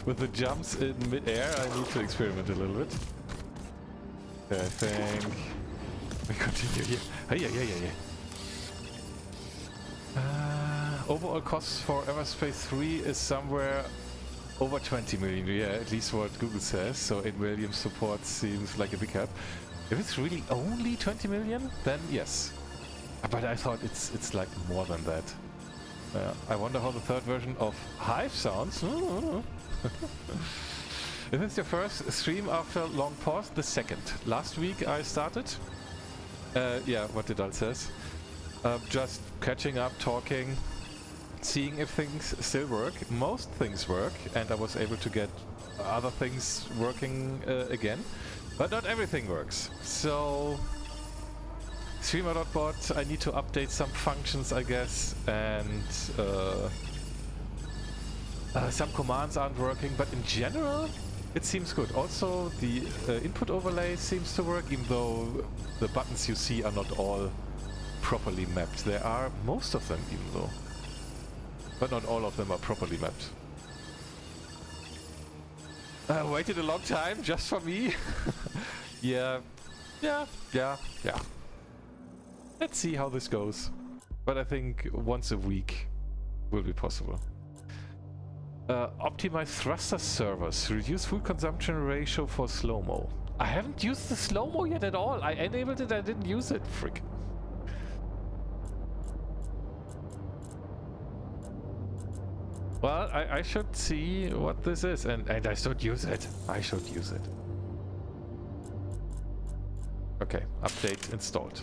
with the jumps in mid-air, I need to experiment a little bit. I think we continue here. Hey. Overall costs for Everspace 3 is somewhere over 20 million. Yeah, at least what Google says. So 8 million support seems like a big help. If it's really only 20 million, then yes. But I thought it's like more than that. I wonder how the third version of Hive sounds. If it's your first stream after long pause, the second. Last week I started. Yeah, what did Al says? Just catching up, talking, seeing if things still work. Most things work, and I was able to get other things working again. But not everything works. So Streamer.bot, I need to update some functions, I guess, and some commands aren't working, but in general, It seems good. Also, the input overlay seems to work, even though the buttons you see are not all properly mapped. There are most of them, even though. But not all of them are properly mapped. I waited a long time just for me. Yeah. Let's see how this goes. But I think once a week will be possible. Optimize thruster servers. Reduce food consumption ratio for slow-mo. I haven't used the slow-mo yet at all. I enabled it, I didn't use it. Frick. Well, I should see what this is, and I should use it. I should use it. Okay, update installed.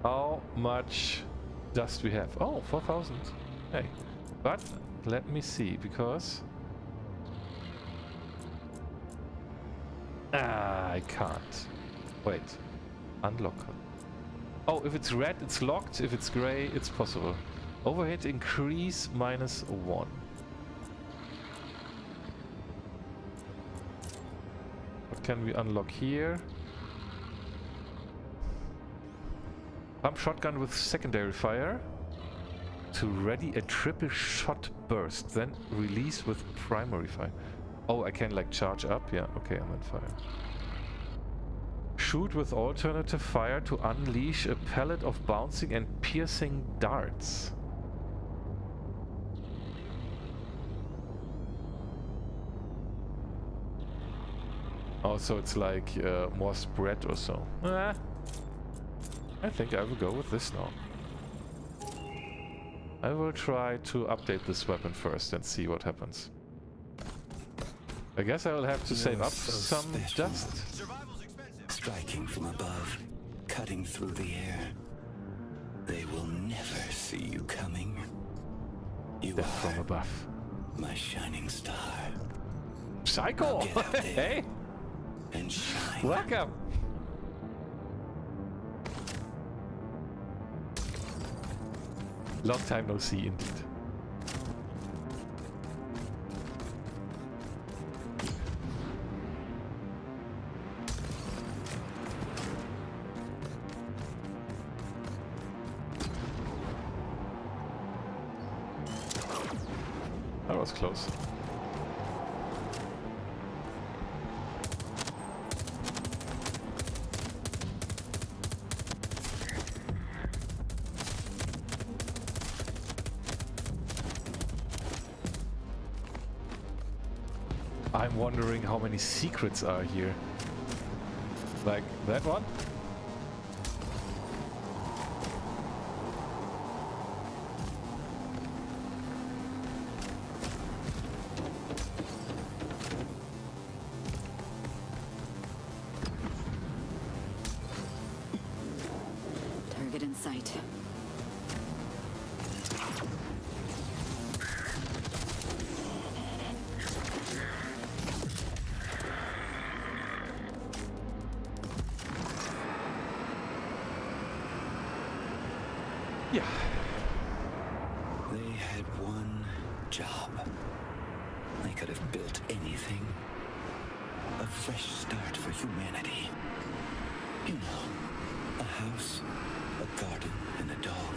How much dust we have? Oh, 4,000. Hey, but let me see, because I can't. Wait, unlock. Oh, if it's red, it's locked. If it's gray, it's possible. Overhead increase -1. What can we unlock here? Pump shotgun with secondary fire to ready a triple shot burst, then release with primary fire. Oh, I can like charge up? Yeah, okay, I'm on fire. Shoot with alternative fire to unleash a pellet of bouncing and piercing darts. Oh, so it's like more spread or so. I think I will go with this now. I will try to update this weapon first and see what happens. I guess I will have to save up some dust. Striking from above, cutting through the air. They will never see you coming. You Death from above. My shining star. Psycho! Hey! And shine. Welcome! Long time no see, indeed. That was close. I'm wondering how many secrets are here. Like that one? Target in sight. Yeah. They had one job. They could have built anything. A fresh start for humanity. You know, a house, a garden, and a dog.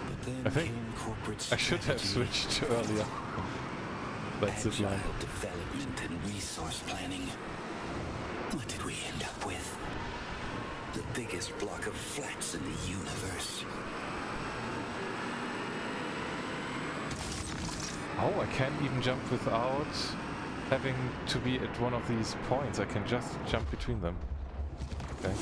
But then I think came corporate I should have strategy, switched earlier. That's it, line. agile development and resource planning. What did we end up with? The biggest block of flats in the universe. Oh, I can't even jump without having to be at one of these points. I can just jump between them. Okay.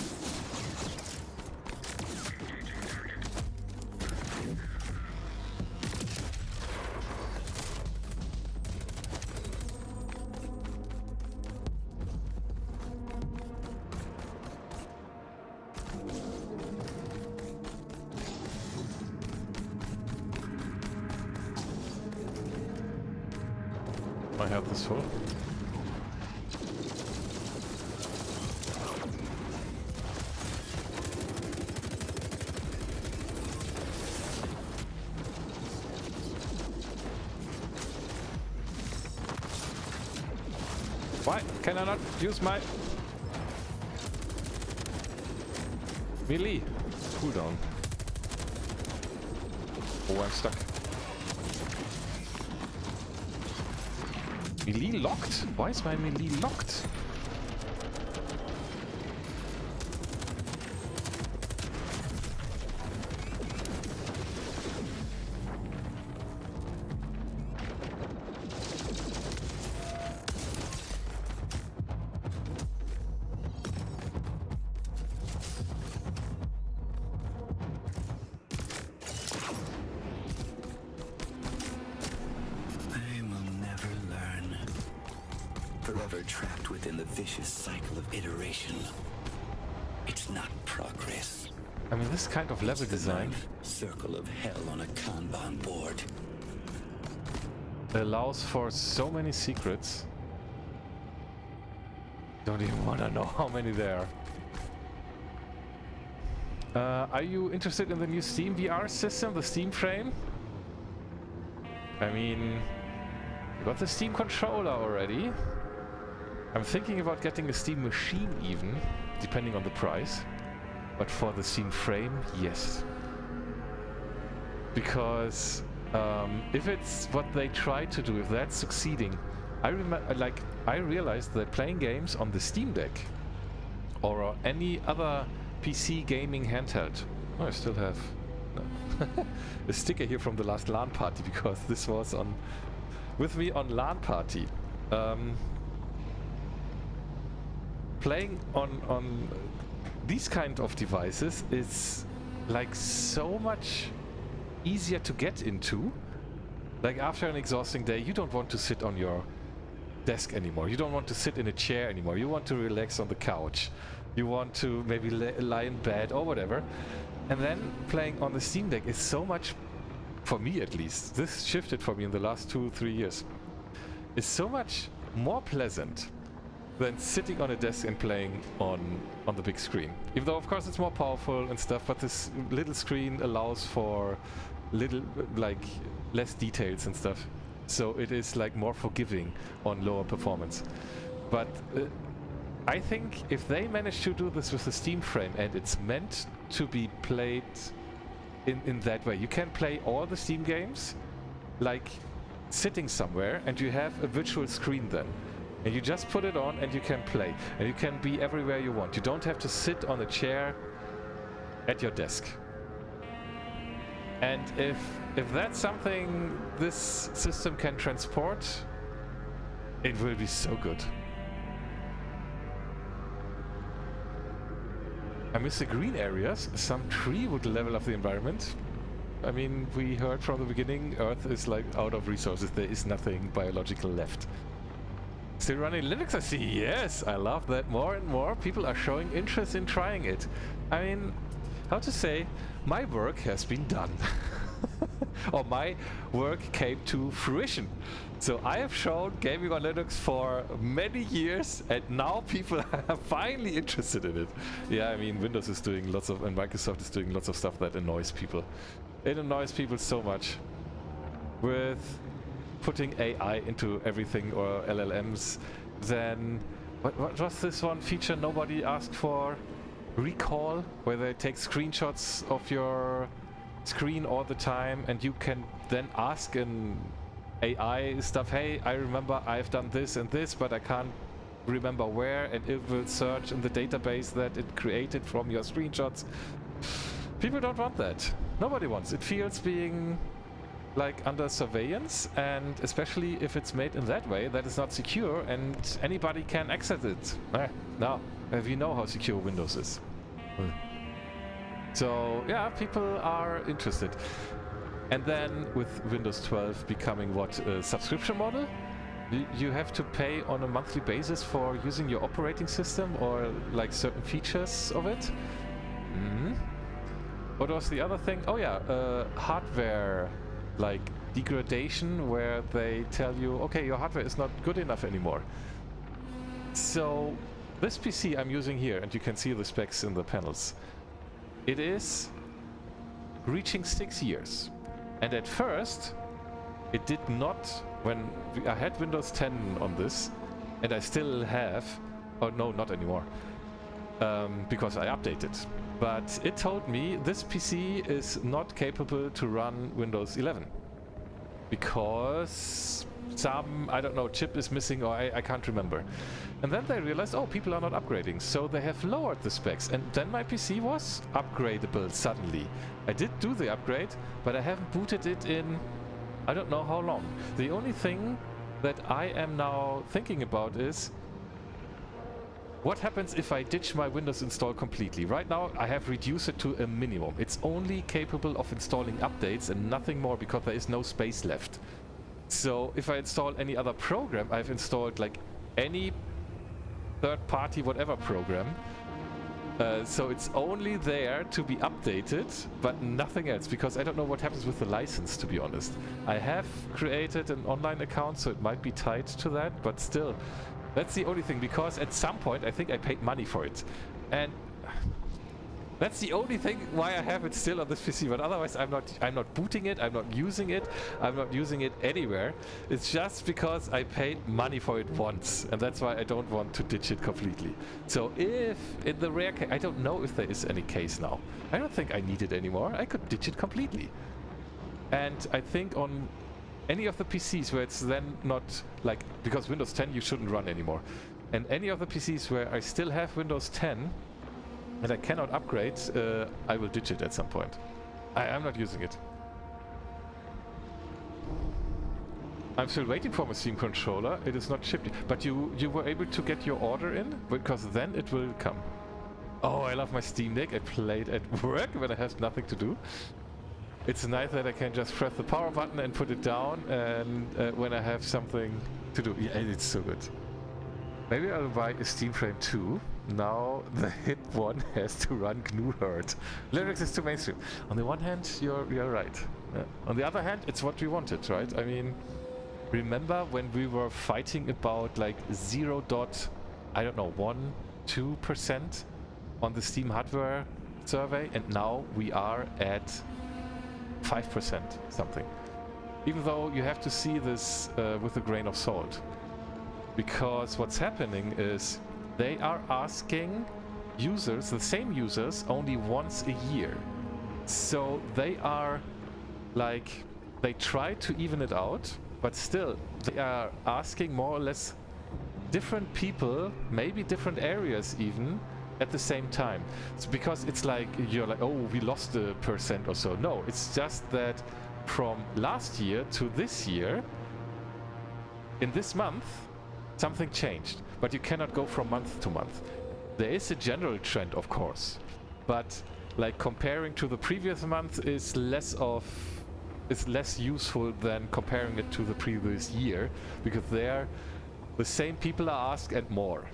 I have this full. Why can I not use my melee cooldown? Oh, I'm stuck. Melee locked? Why is my melee locked? Trapped within the vicious cycle of iteration. It's not progress. I mean, this kind of level design Circle of hell on a Kanban board allows for so many secrets. Don't even want to know how many there are. Are you interested in the new Steam VR system, the Steam Frame? I mean, you got the Steam controller already. I'm thinking about getting a Steam machine even, depending on the price. But for the Steam frame, yes. Because if it's what they try to do, if that's succeeding, I realized that playing games on the Steam Deck or any other PC gaming handheld. Oh, I still have a sticker here from the last LAN party because this was on with me on LAN party. Playing on these kind of devices is like so much easier to get into. Like after an exhausting day, you don't want to sit on your desk anymore. You don't want to sit in a chair anymore. You want to relax on the couch. You want to maybe lie in bed or whatever. And then playing on the Steam Deck is so much, for me at least, this shifted for me in the last 2-3 years. It's so much more pleasant than sitting on a desk and playing on the big screen. Even though of course it's more powerful and stuff, but this little screen allows for less details and stuff. So it is like more forgiving on lower performance. But I think if they manage to do this with the Steam frame and it's meant to be played in that way, you can play all the Steam games like sitting somewhere and you have a virtual screen then. And you just put it on and you can play. And you can be everywhere you want. You don't have to sit on a chair at your desk. And if that's something this system can transport, it will be so good. I miss the green areas. Some tree would level up the environment. I mean, we heard from the beginning, Earth is like out of resources. There is nothing biological left. Still running Linux, I see. Yes, I love that. More and more people are showing interest in trying it. I mean, how to say, my work has been done. Or my work came to fruition. So I have shown gaming on Linux for many years and now people are finally interested in it. Yeah, I mean, Windows is doing lots of, and Microsoft is doing lots of stuff that annoys people. It annoys people so much. With putting AI into everything or LLMs, then what was this one feature nobody asked for? Recall, where they take screenshots of your screen all the time and you can then ask an AI stuff, hey, I remember I've done this and this, but I can't remember where, and it will search in the database that it created from your screenshots. People don't want that. Nobody wants. It feels being like under surveillance, and especially if it's made in that way, that is not secure and anybody can access it. Now, we know how secure Windows is. So yeah, people are interested. And then with Windows 12 becoming what, a subscription model? You have to pay on a monthly basis for using your operating system or like certain features of it. What was the other thing? Oh yeah, hardware like degradation, where they tell you, okay, your hardware is not good enough anymore. So this PC I'm using here, and you can see the specs in the panels, it is reaching 6 years. And at first, it did not, when I had Windows 10 on this, and I still have, oh no, not anymore, because I updated. But it told me this PC is not capable to run Windows 11 because some, I don't know, chip is missing, or I can't remember. And then they realized, oh, people are not upgrading, so they have lowered the specs, and then my PC was upgradable suddenly. I did do the upgrade, but I haven't booted it in I don't know how long. The only thing that I am now thinking about is what happens if I ditch my Windows install completely. Right now I have reduced it to a minimum. It's only capable of installing updates and nothing more because there is no space left. So if I install any other program, I've installed like any third-party whatever program, so it's only there to be updated, but nothing else, because I don't know what happens with the license, to be honest. I have created an online account, so it might be tied to that, but still, that's the only thing, because at some point I think I paid money for it, and that's the only thing why I have it still on this PC. But otherwise I'm not booting it, I'm not using it, I'm not using it anywhere. It's just because I paid money for it once, and that's why I don't want to ditch it completely. So if in the rare case, I don't know if there is any case now, I don't think I need it anymore, I could ditch it completely. And I think on any of the PCs where it's then not like, because Windows 10 you shouldn't run anymore, and any of the PCs where I still have Windows 10 and I cannot upgrade, I will ditch it at some point. I'm not using it. I'm still waiting for my Steam controller. It is not shipped. But you were able to get your order in? Because then it will come. Oh, I love my Steam Deck. I play it at work when I have nothing to do. It's nice that I can just press the power button and put it down, and when I have something to do. Yeah, it's so good. Maybe I'll buy a Steam Frame 2. Now the hit one has to run GNU Herd. Linux is too mainstream. On the one hand, you're right. Yeah. On the other hand, it's what we wanted, right? I mean, remember when we were fighting about like 0.2% on the Steam hardware survey, and now we are at 5% something. Even though you have to see this with a grain of salt. Because what's happening is they are asking users, the same users, only once a year. So they are like, they try to even it out, but still they are asking more or less different people, maybe different areas even, at the same time. It's because it's like, you're like, oh, we lost a % or so. No, it's just that from last year to this year, in this month, something changed, but you cannot go from month to month. There is a general trend, of course, but like comparing to the previous month is less useful than comparing it to the previous year, because there the same people are asked and more.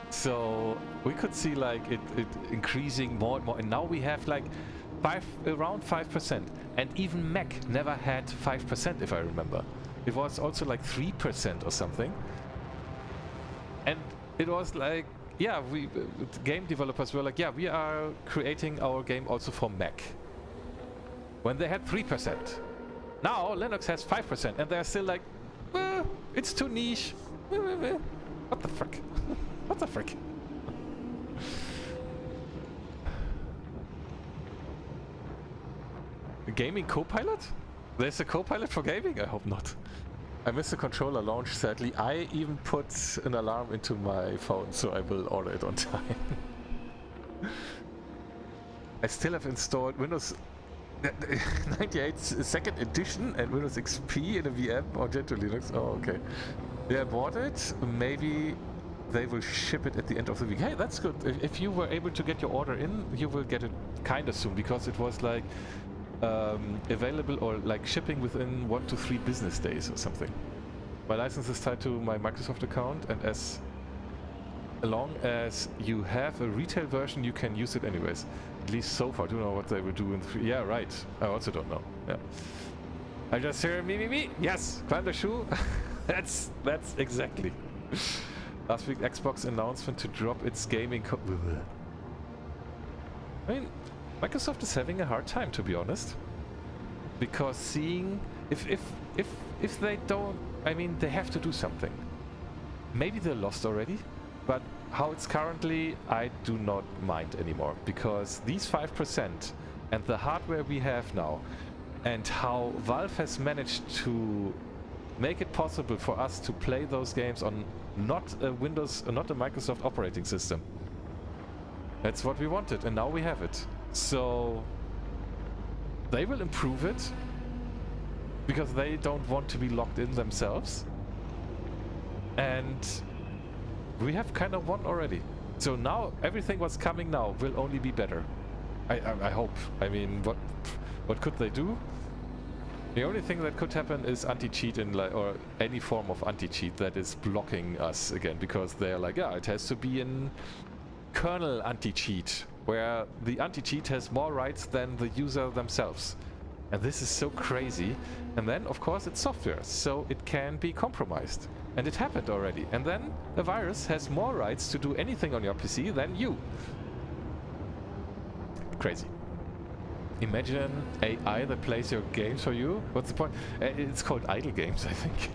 So we could see like it increasing more and more, and now we have like around 5%, and even Mac never had 5%, if I remember. It was also like 3% or something. And it was like, yeah, game developers were like, yeah, we are creating our game also for Mac. When they had 3%. Now Linux has 5%, and they're still like, well, it's too niche. What the frick? What the frick? A gaming co-pilot? There's a co-pilot for gaming? I hope not. I missed the controller launch, sadly. I even put an alarm into my phone, so I will order it on time. I still have installed Windows 98 2nd edition and Windows XP in a VM or Gentoo Linux. Oh, okay. Yeah, I bought it. Maybe they will ship it at the end of the week. Hey, that's good. If you were able to get your order in, you will get it kind of soon, because it was like available or like shipping within 1 to 3 business days or something. My license is tied to my Microsoft account, and as long as you have a retail version, you can use it anyways. At least so far. I don't know what they will do in yeah, right. I also don't know. Yeah. I just hear me. Yes, climb the shoe. that's exactly. Last week Xbox announcement to drop its gaming I mean, Microsoft is having a hard time, to be honest, because seeing if they don't, I mean, they have to do something. maybe they're lost already, but how it's currently, I do not mind anymore, because these 5% and the hardware we have now, and how Valve has managed to make it possible for us to play those games on not a Windows, not a Microsoft operating system. That's what we wanted, and now we have it. So they will improve it because they don't want to be locked in themselves. And we have kind of won already. So now everything what's coming now will only be better. I hope. I mean, what could they do? The only thing that could happen is anti-cheat in or any form of anti-cheat that is blocking us again, because they're like, yeah, it has to be in kernel anti-cheat, where the anti-cheat has more rights than the user themselves. And this is so crazy. And then, of course, it's software, so it can be compromised. And it happened already. And then a virus has more rights to do anything on your PC than you. Crazy. Imagine AI that plays your games for you. What's the point? It's called idle games, I think.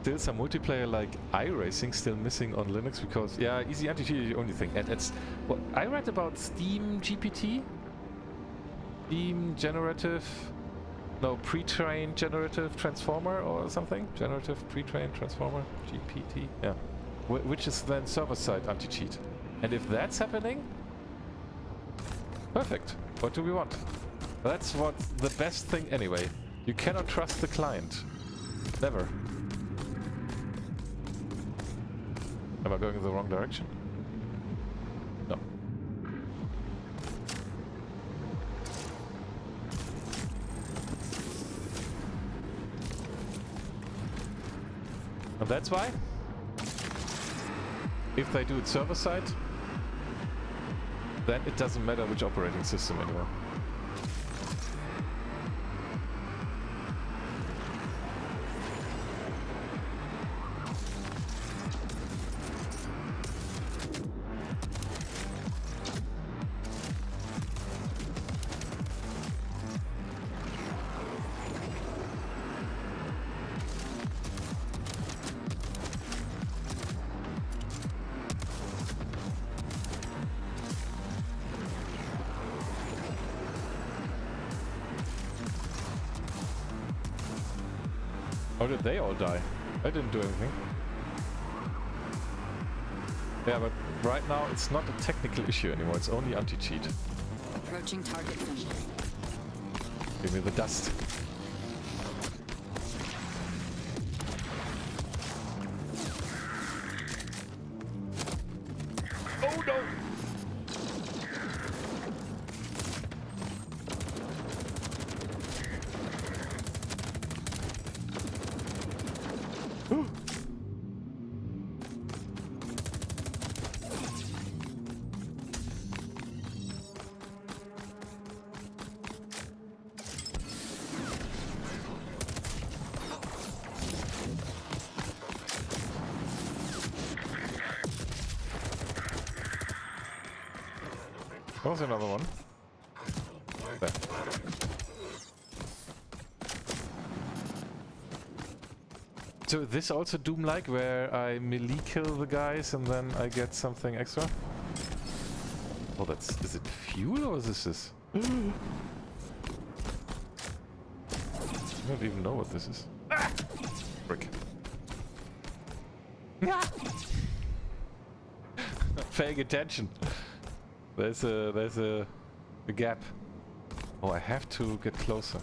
Still some multiplayer like iRacing still missing on Linux because, yeah, easy anti-cheat is the only thing. And it's what I read about Steam GPT, Steam generative, no, pre-trained generative transformer or something. Generative pre-trained transformer, GPT, yeah, which is then server-side anti-cheat. And if that's happening, perfect. What do we want? That's what the best thing anyway. You cannot trust the client. Never. Am I going in the wrong direction? No. And that's why, if they do it server-side, then it doesn't matter which operating system anymore. How did they all die? I didn't do anything. Yeah, but right now it's not a technical issue anymore, it's only anti-cheat. Approaching target zone. Give me the dust. Oh no! There's another one. There. So this also Doom-like, where I melee kill the guys and then I get something extra? Oh, that's... is it fuel or is this? I don't even know what this is. Ah! Frick. Paying attention. There's a gap. Oh, I have to get closer.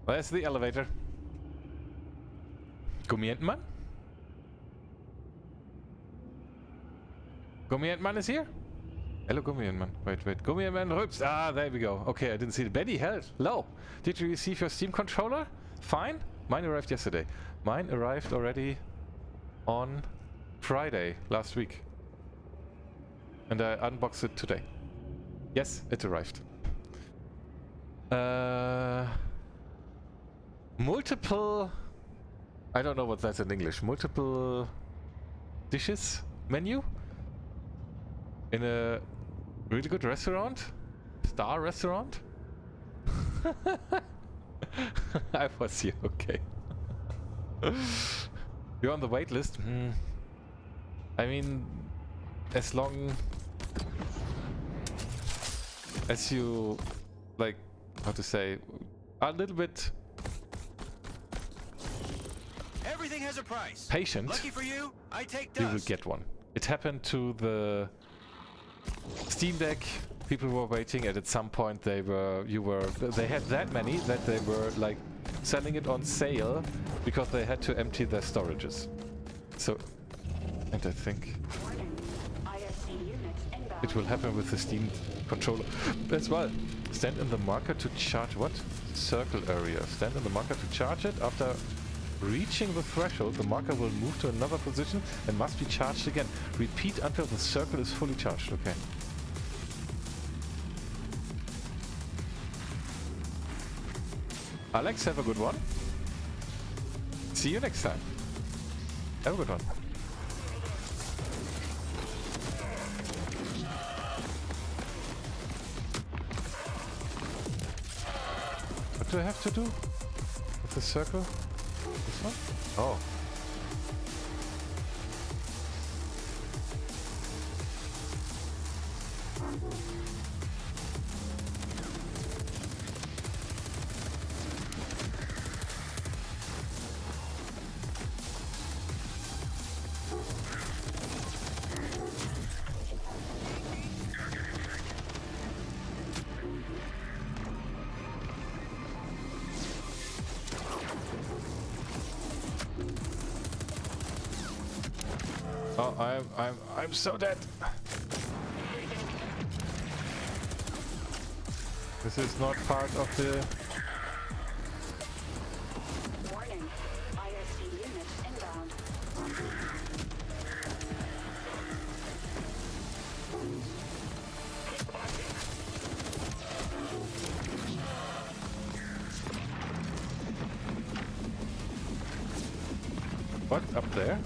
Where's the elevator? Gummientmann? Gummientmann is here? Hello, Gummientmann. Wait. Gummientmann rülpst. Ah, there we go. Okay, I didn't see it. Benny, hello. Did you receive your Steam controller? Fine. Mine arrived yesterday. Mine arrived already on Friday last week. And I unboxed it today. Yes, it arrived. Multiple... I don't know what that's in English. Multiple dishes menu in a really good restaurant Star restaurant? I was here, okay. You're on the wait list? I mean, as long as you, like, how to say, a little bit Everything has a price. patient, Lucky for you, I take you will dust. get one. It happened to the Steam Deck. People were waiting, and at some point they had that many that they were like selling it on sale because they had to empty their storages. So, and I think it will happen with the Steam controller as well. Stand in the marker to charge what? Circle area. Stand in the marker to charge it. After reaching the threshold, the marker will move to another position and must be charged again. Repeat until the circle is fully charged. Okay. Alex, have a good one. See you next time. Have a good one. What do I have to do with the circle? This one? Oh. Oh, I'm so dead. This is not part of the. Warning. ISD unit inbound. What up there?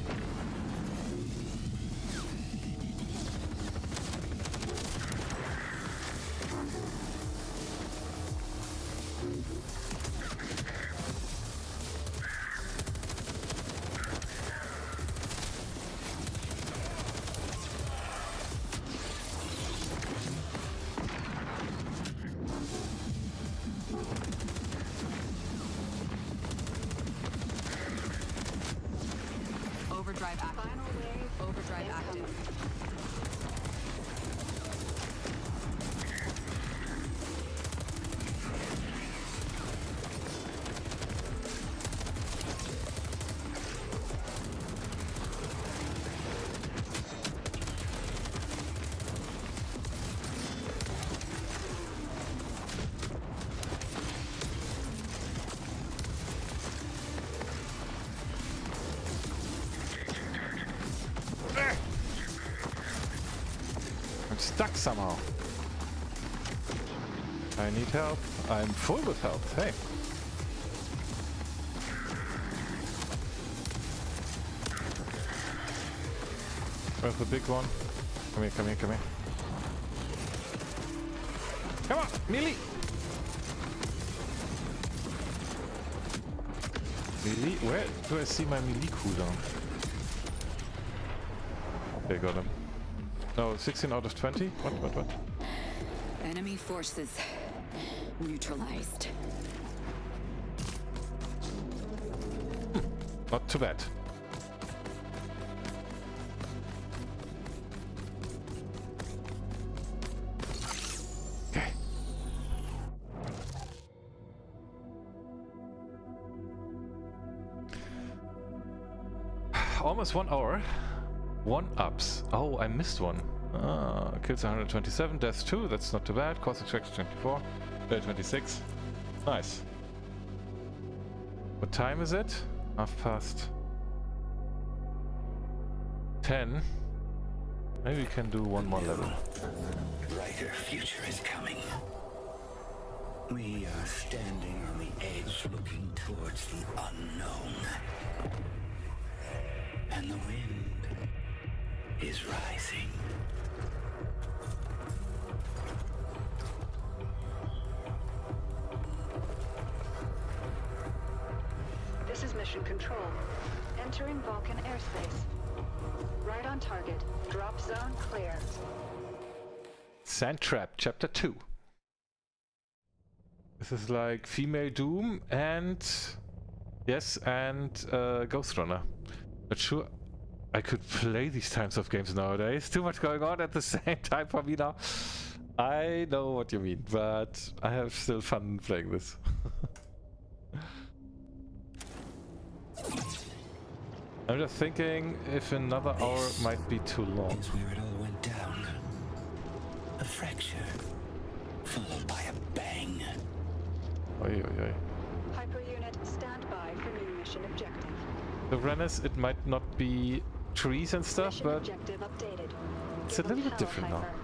Overdrive active. Overdrive active. I'm stuck somehow. I need help. I'm full with health. Hey. Where's the big one? Come here, come here, come here. Come on, melee! Melee? Where do I see my melee cooldown? Okay, got him. No, 16 out of 20? What? Enemy forces neutralized. Not too bad. Okay. Almost 1 hour. 1 ups. Oh, I missed one. Kills 127, deaths 2, that's not too bad. Cost extraction 24, 26. Nice. What time is it? 10:30. Maybe we can do one more level. Brighter future is coming. We are standing on the edge looking towards the unknown. And the wind is rising. control. Entering Vulcan airspace. Right on target. Drop zone clear. Sand Trap, Chapter 2. This is like Female Doom and... Yes, and Ghost Runner. Not sure I could play these types of games nowadays. Too much going on at the same time for me now. I know what you mean, but I have still fun playing this. I'm just thinking if another hour might be too long. Is where it all went down. A fracture, followed by a bang. Oi, oi, oi. Hyper unit, stand by for new mission objective. The Rennes, it might not be trees and stuff, Mission but objective updated. it's a Give 'em little bit hell, different now. Hyper.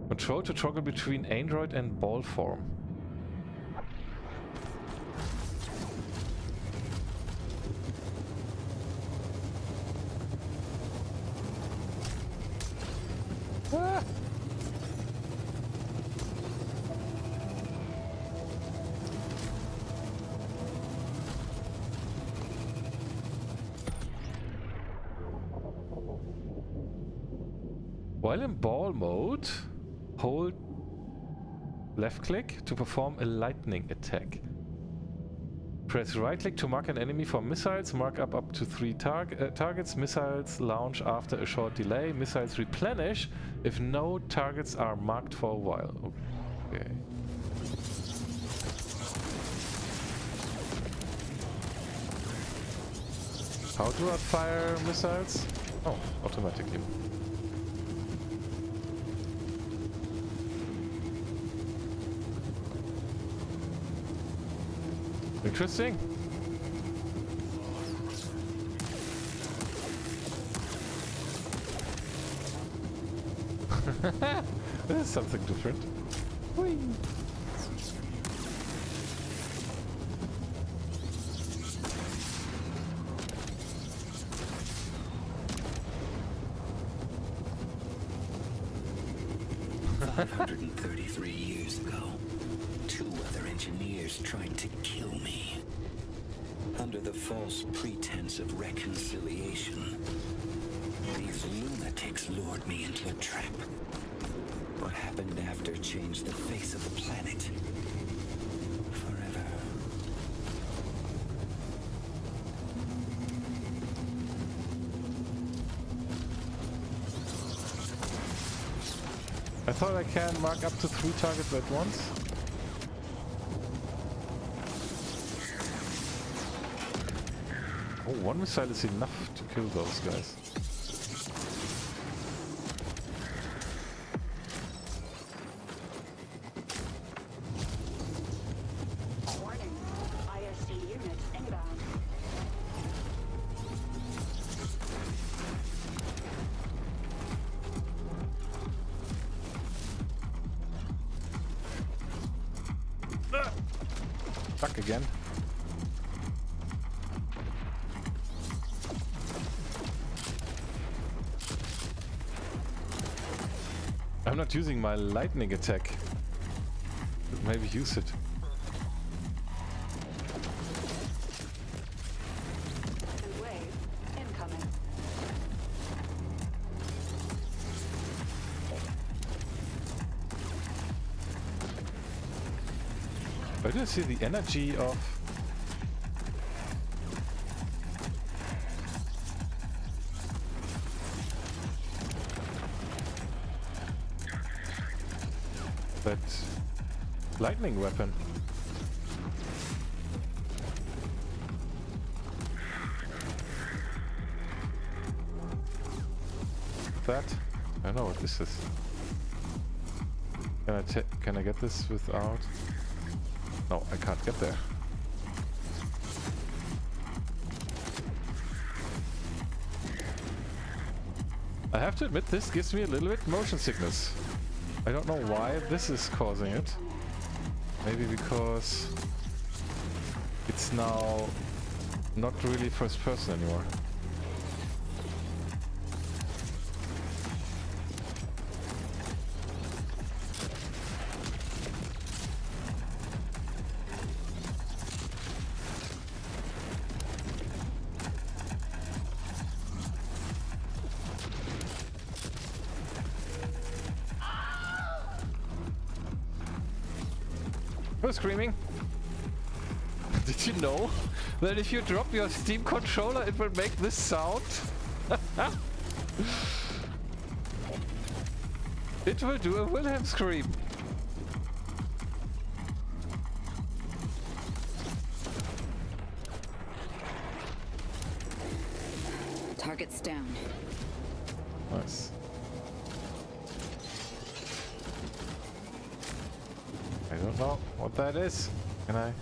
Control to toggle between android and ball form. Ah! While in ball mode, hold left click to perform a lightning attack. Press right click to mark an enemy for missiles, mark up to 3 targets. Missiles launch after a short delay. Missiles replenish if no targets are marked for a while. Okay. How do I fire missiles? Oh, automatically. Interesting. This is something different. Whee. Years ago, 2 other engineers tried to kill me. Under the false pretense of reconciliation, these lunatics lured me into a trap. What happened after changed the face of the planet. Forever. I thought I can mark up to 3 targets at once. Oh, 1 missile is enough to kill those guys. Warning. ISC units inbound. Stuck again. I'm not using my lightning attack. Should maybe use it. Second wave incoming. Where do I see the energy of... that lightning weapon? That? I don't know what this is. Can I get this without... No, I can't get there. I have to admit, this gives me a little bit motion sickness. I don't know why this is causing it. Maybe because it's now not really first person anymore. Who's screaming? Did you know that if you drop your Steam controller, it will make this sound? It will do a Wilhelm scream. Target's down. Nice. I don't know what that is. Can I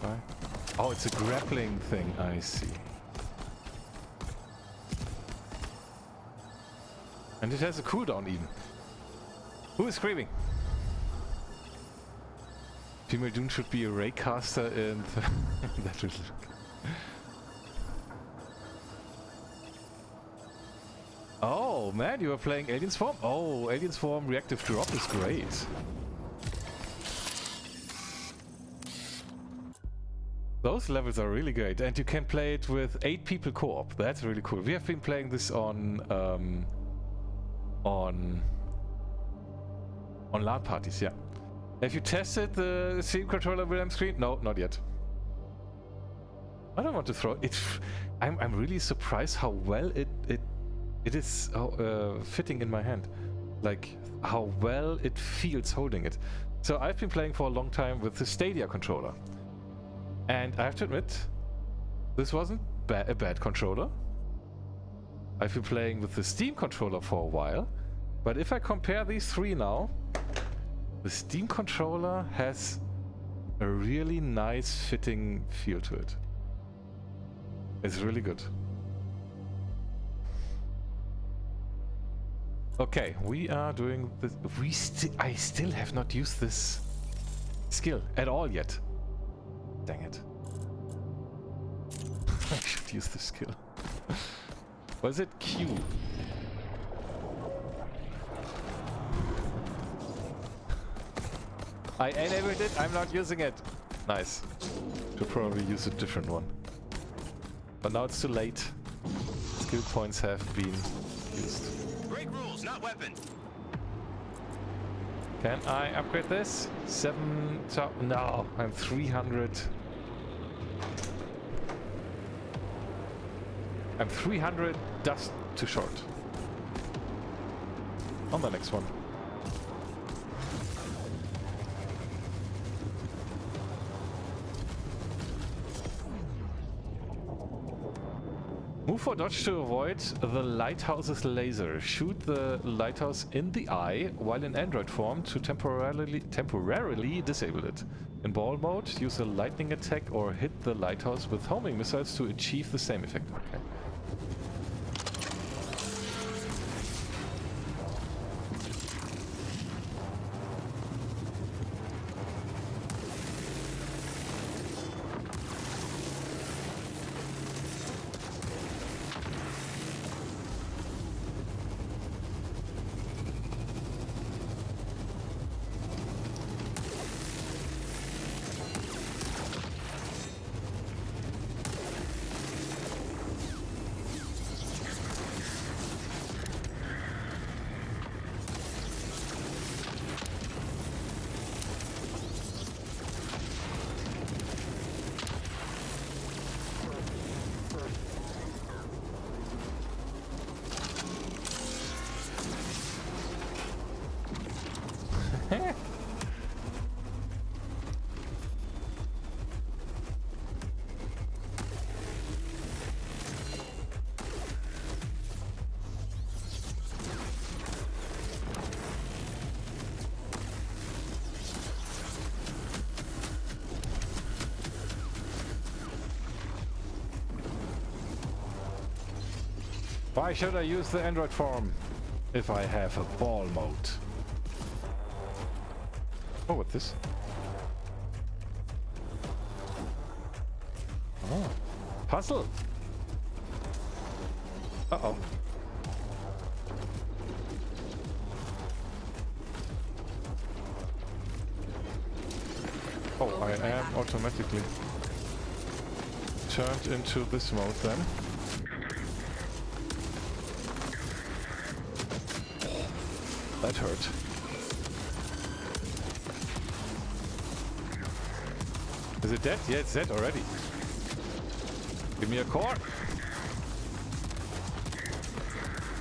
try? Oh, it's a grappling thing. I see. And it has a cooldown even. Who is screaming? Female Doom should be a raycaster in that will look. Oh man, you are playing Alien Swarm? Oh, Alien Swarm reactive drop is great. Those levels are really great, and you can play it with 8 people co-op. That's really cool. We have been playing this on LAN parties, yeah. Have you tested the Steam controller Wilhelm screen? No, not yet. I don't want to throw it. I'm really surprised how well it is fitting in my hand. Like how well it feels holding it. So I've been playing for a long time with the Stadia controller. And I have to admit, this wasn't a bad controller. I've been playing with the Steam controller for a while. But if I compare these three now, the Steam controller has a really nice fitting feel to it. It's really good. Okay, we are doing this. I still have not used this skill at all yet. Dang it. I should use this skill. Was it Q? I enabled it, I'm not using it. Nice. Should probably use a different one. But now it's too late. Skill points have been used. Break rules, not weapons. Can I upgrade this? 7 top. No, I'm 300. I'm 300 dust too short. On the next one. Move or dodge to avoid the lighthouse's laser. Shoot the lighthouse in the eye while in android form to temporarily disable it. In ball mode, use a lightning attack or hit the lighthouse with homing missiles to achieve the same effect. Okay. Why should I use the android form if I have a ball mode? Oh, what's this? Oh, puzzle! Uh-oh. Oh, I am automatically turned into this mode then. That hurt. Is it dead? Yeah, it's dead already. Give me a core.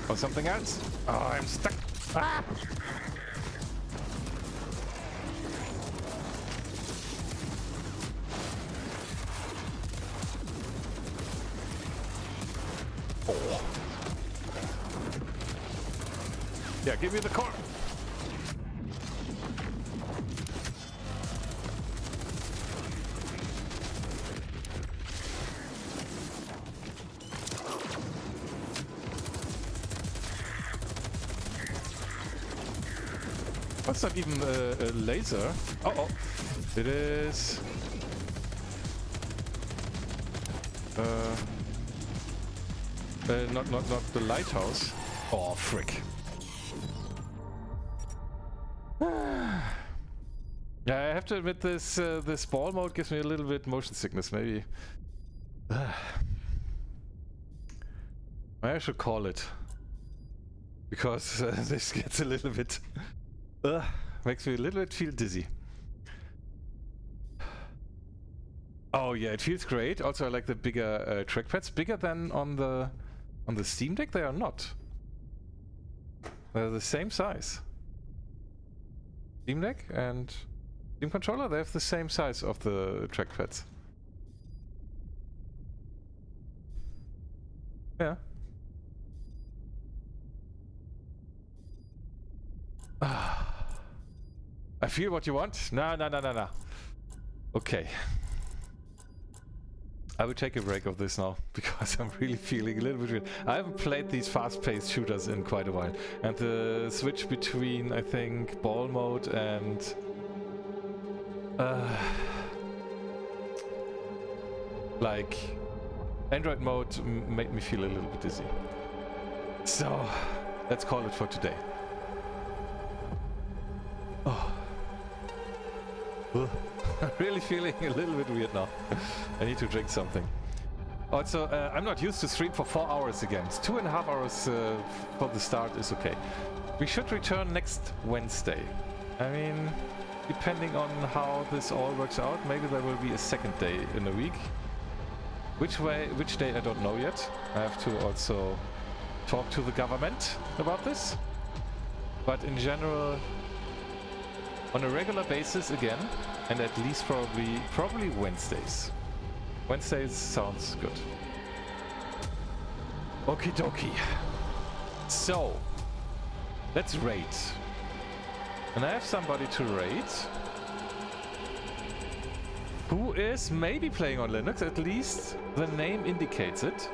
Or something else. Oh, I'm stuck. Ah! Oh. Yeah, give me the core. That's not even a laser. Oh, it is. Not the lighthouse. Oh, frick. Yeah, I have to admit this this ball mode gives me a little bit motion sickness. Maybe I should call it, because this gets a little bit makes me a little bit feel dizzy. Oh yeah, it feels great. Also, I like the bigger trackpads, bigger than on the Steam Deck. They are not. They're the same size. Steam Deck and Steam Controller, they have the same size of the trackpads. Yeah. I feel what you want. No. Okay. I will take a break of this now, because I'm really feeling a little bit weird. I haven't played these fast-paced shooters in quite a while. And the switch between, I think, ball mode and... like... Android mode made me feel a little bit dizzy. So, let's call it for today. Oh. I'm really feeling a little bit weird now. I need to drink something. Also, I'm not used to stream for 4 hours again. 2.5 hours for the start is okay. We should return next Wednesday. I mean, depending on how this all works out, maybe there will be a second day in a week. Which day I don't know yet. I have to also talk to the government about this. But in general, on a regular basis again, and at least probably Wednesdays. Wednesdays sounds good. Okie dokie. So, let's raid. And I have somebody to raid who is maybe playing on Linux, at least the name indicates it.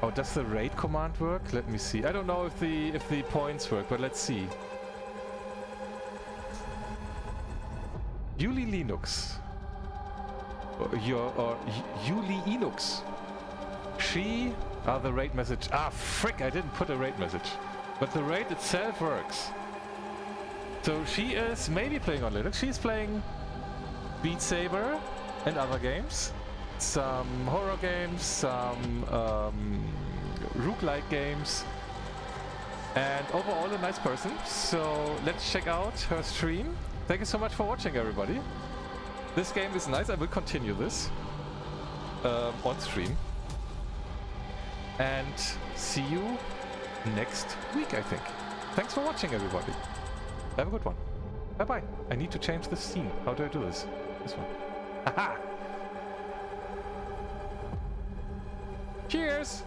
Oh, does the raid command work? Let me see. I don't know if the points work, but let's see. Yuli Linux. Or Yuli Linux. She... the raid message. Ah, frick, I didn't put a raid message. But the raid itself works. So she is maybe playing on Linux. She's playing Beat Saber and other games. Some horror games, some roguelike games. And overall a nice person. So let's check out her stream. Thank you so much for watching, everybody. This game is nice. I will continue this on stream. And see you next week, I think. Thanks for watching, everybody. Have a good one. Bye-bye. I need to change the scene. How do I do this? This one. Haha! Cheers!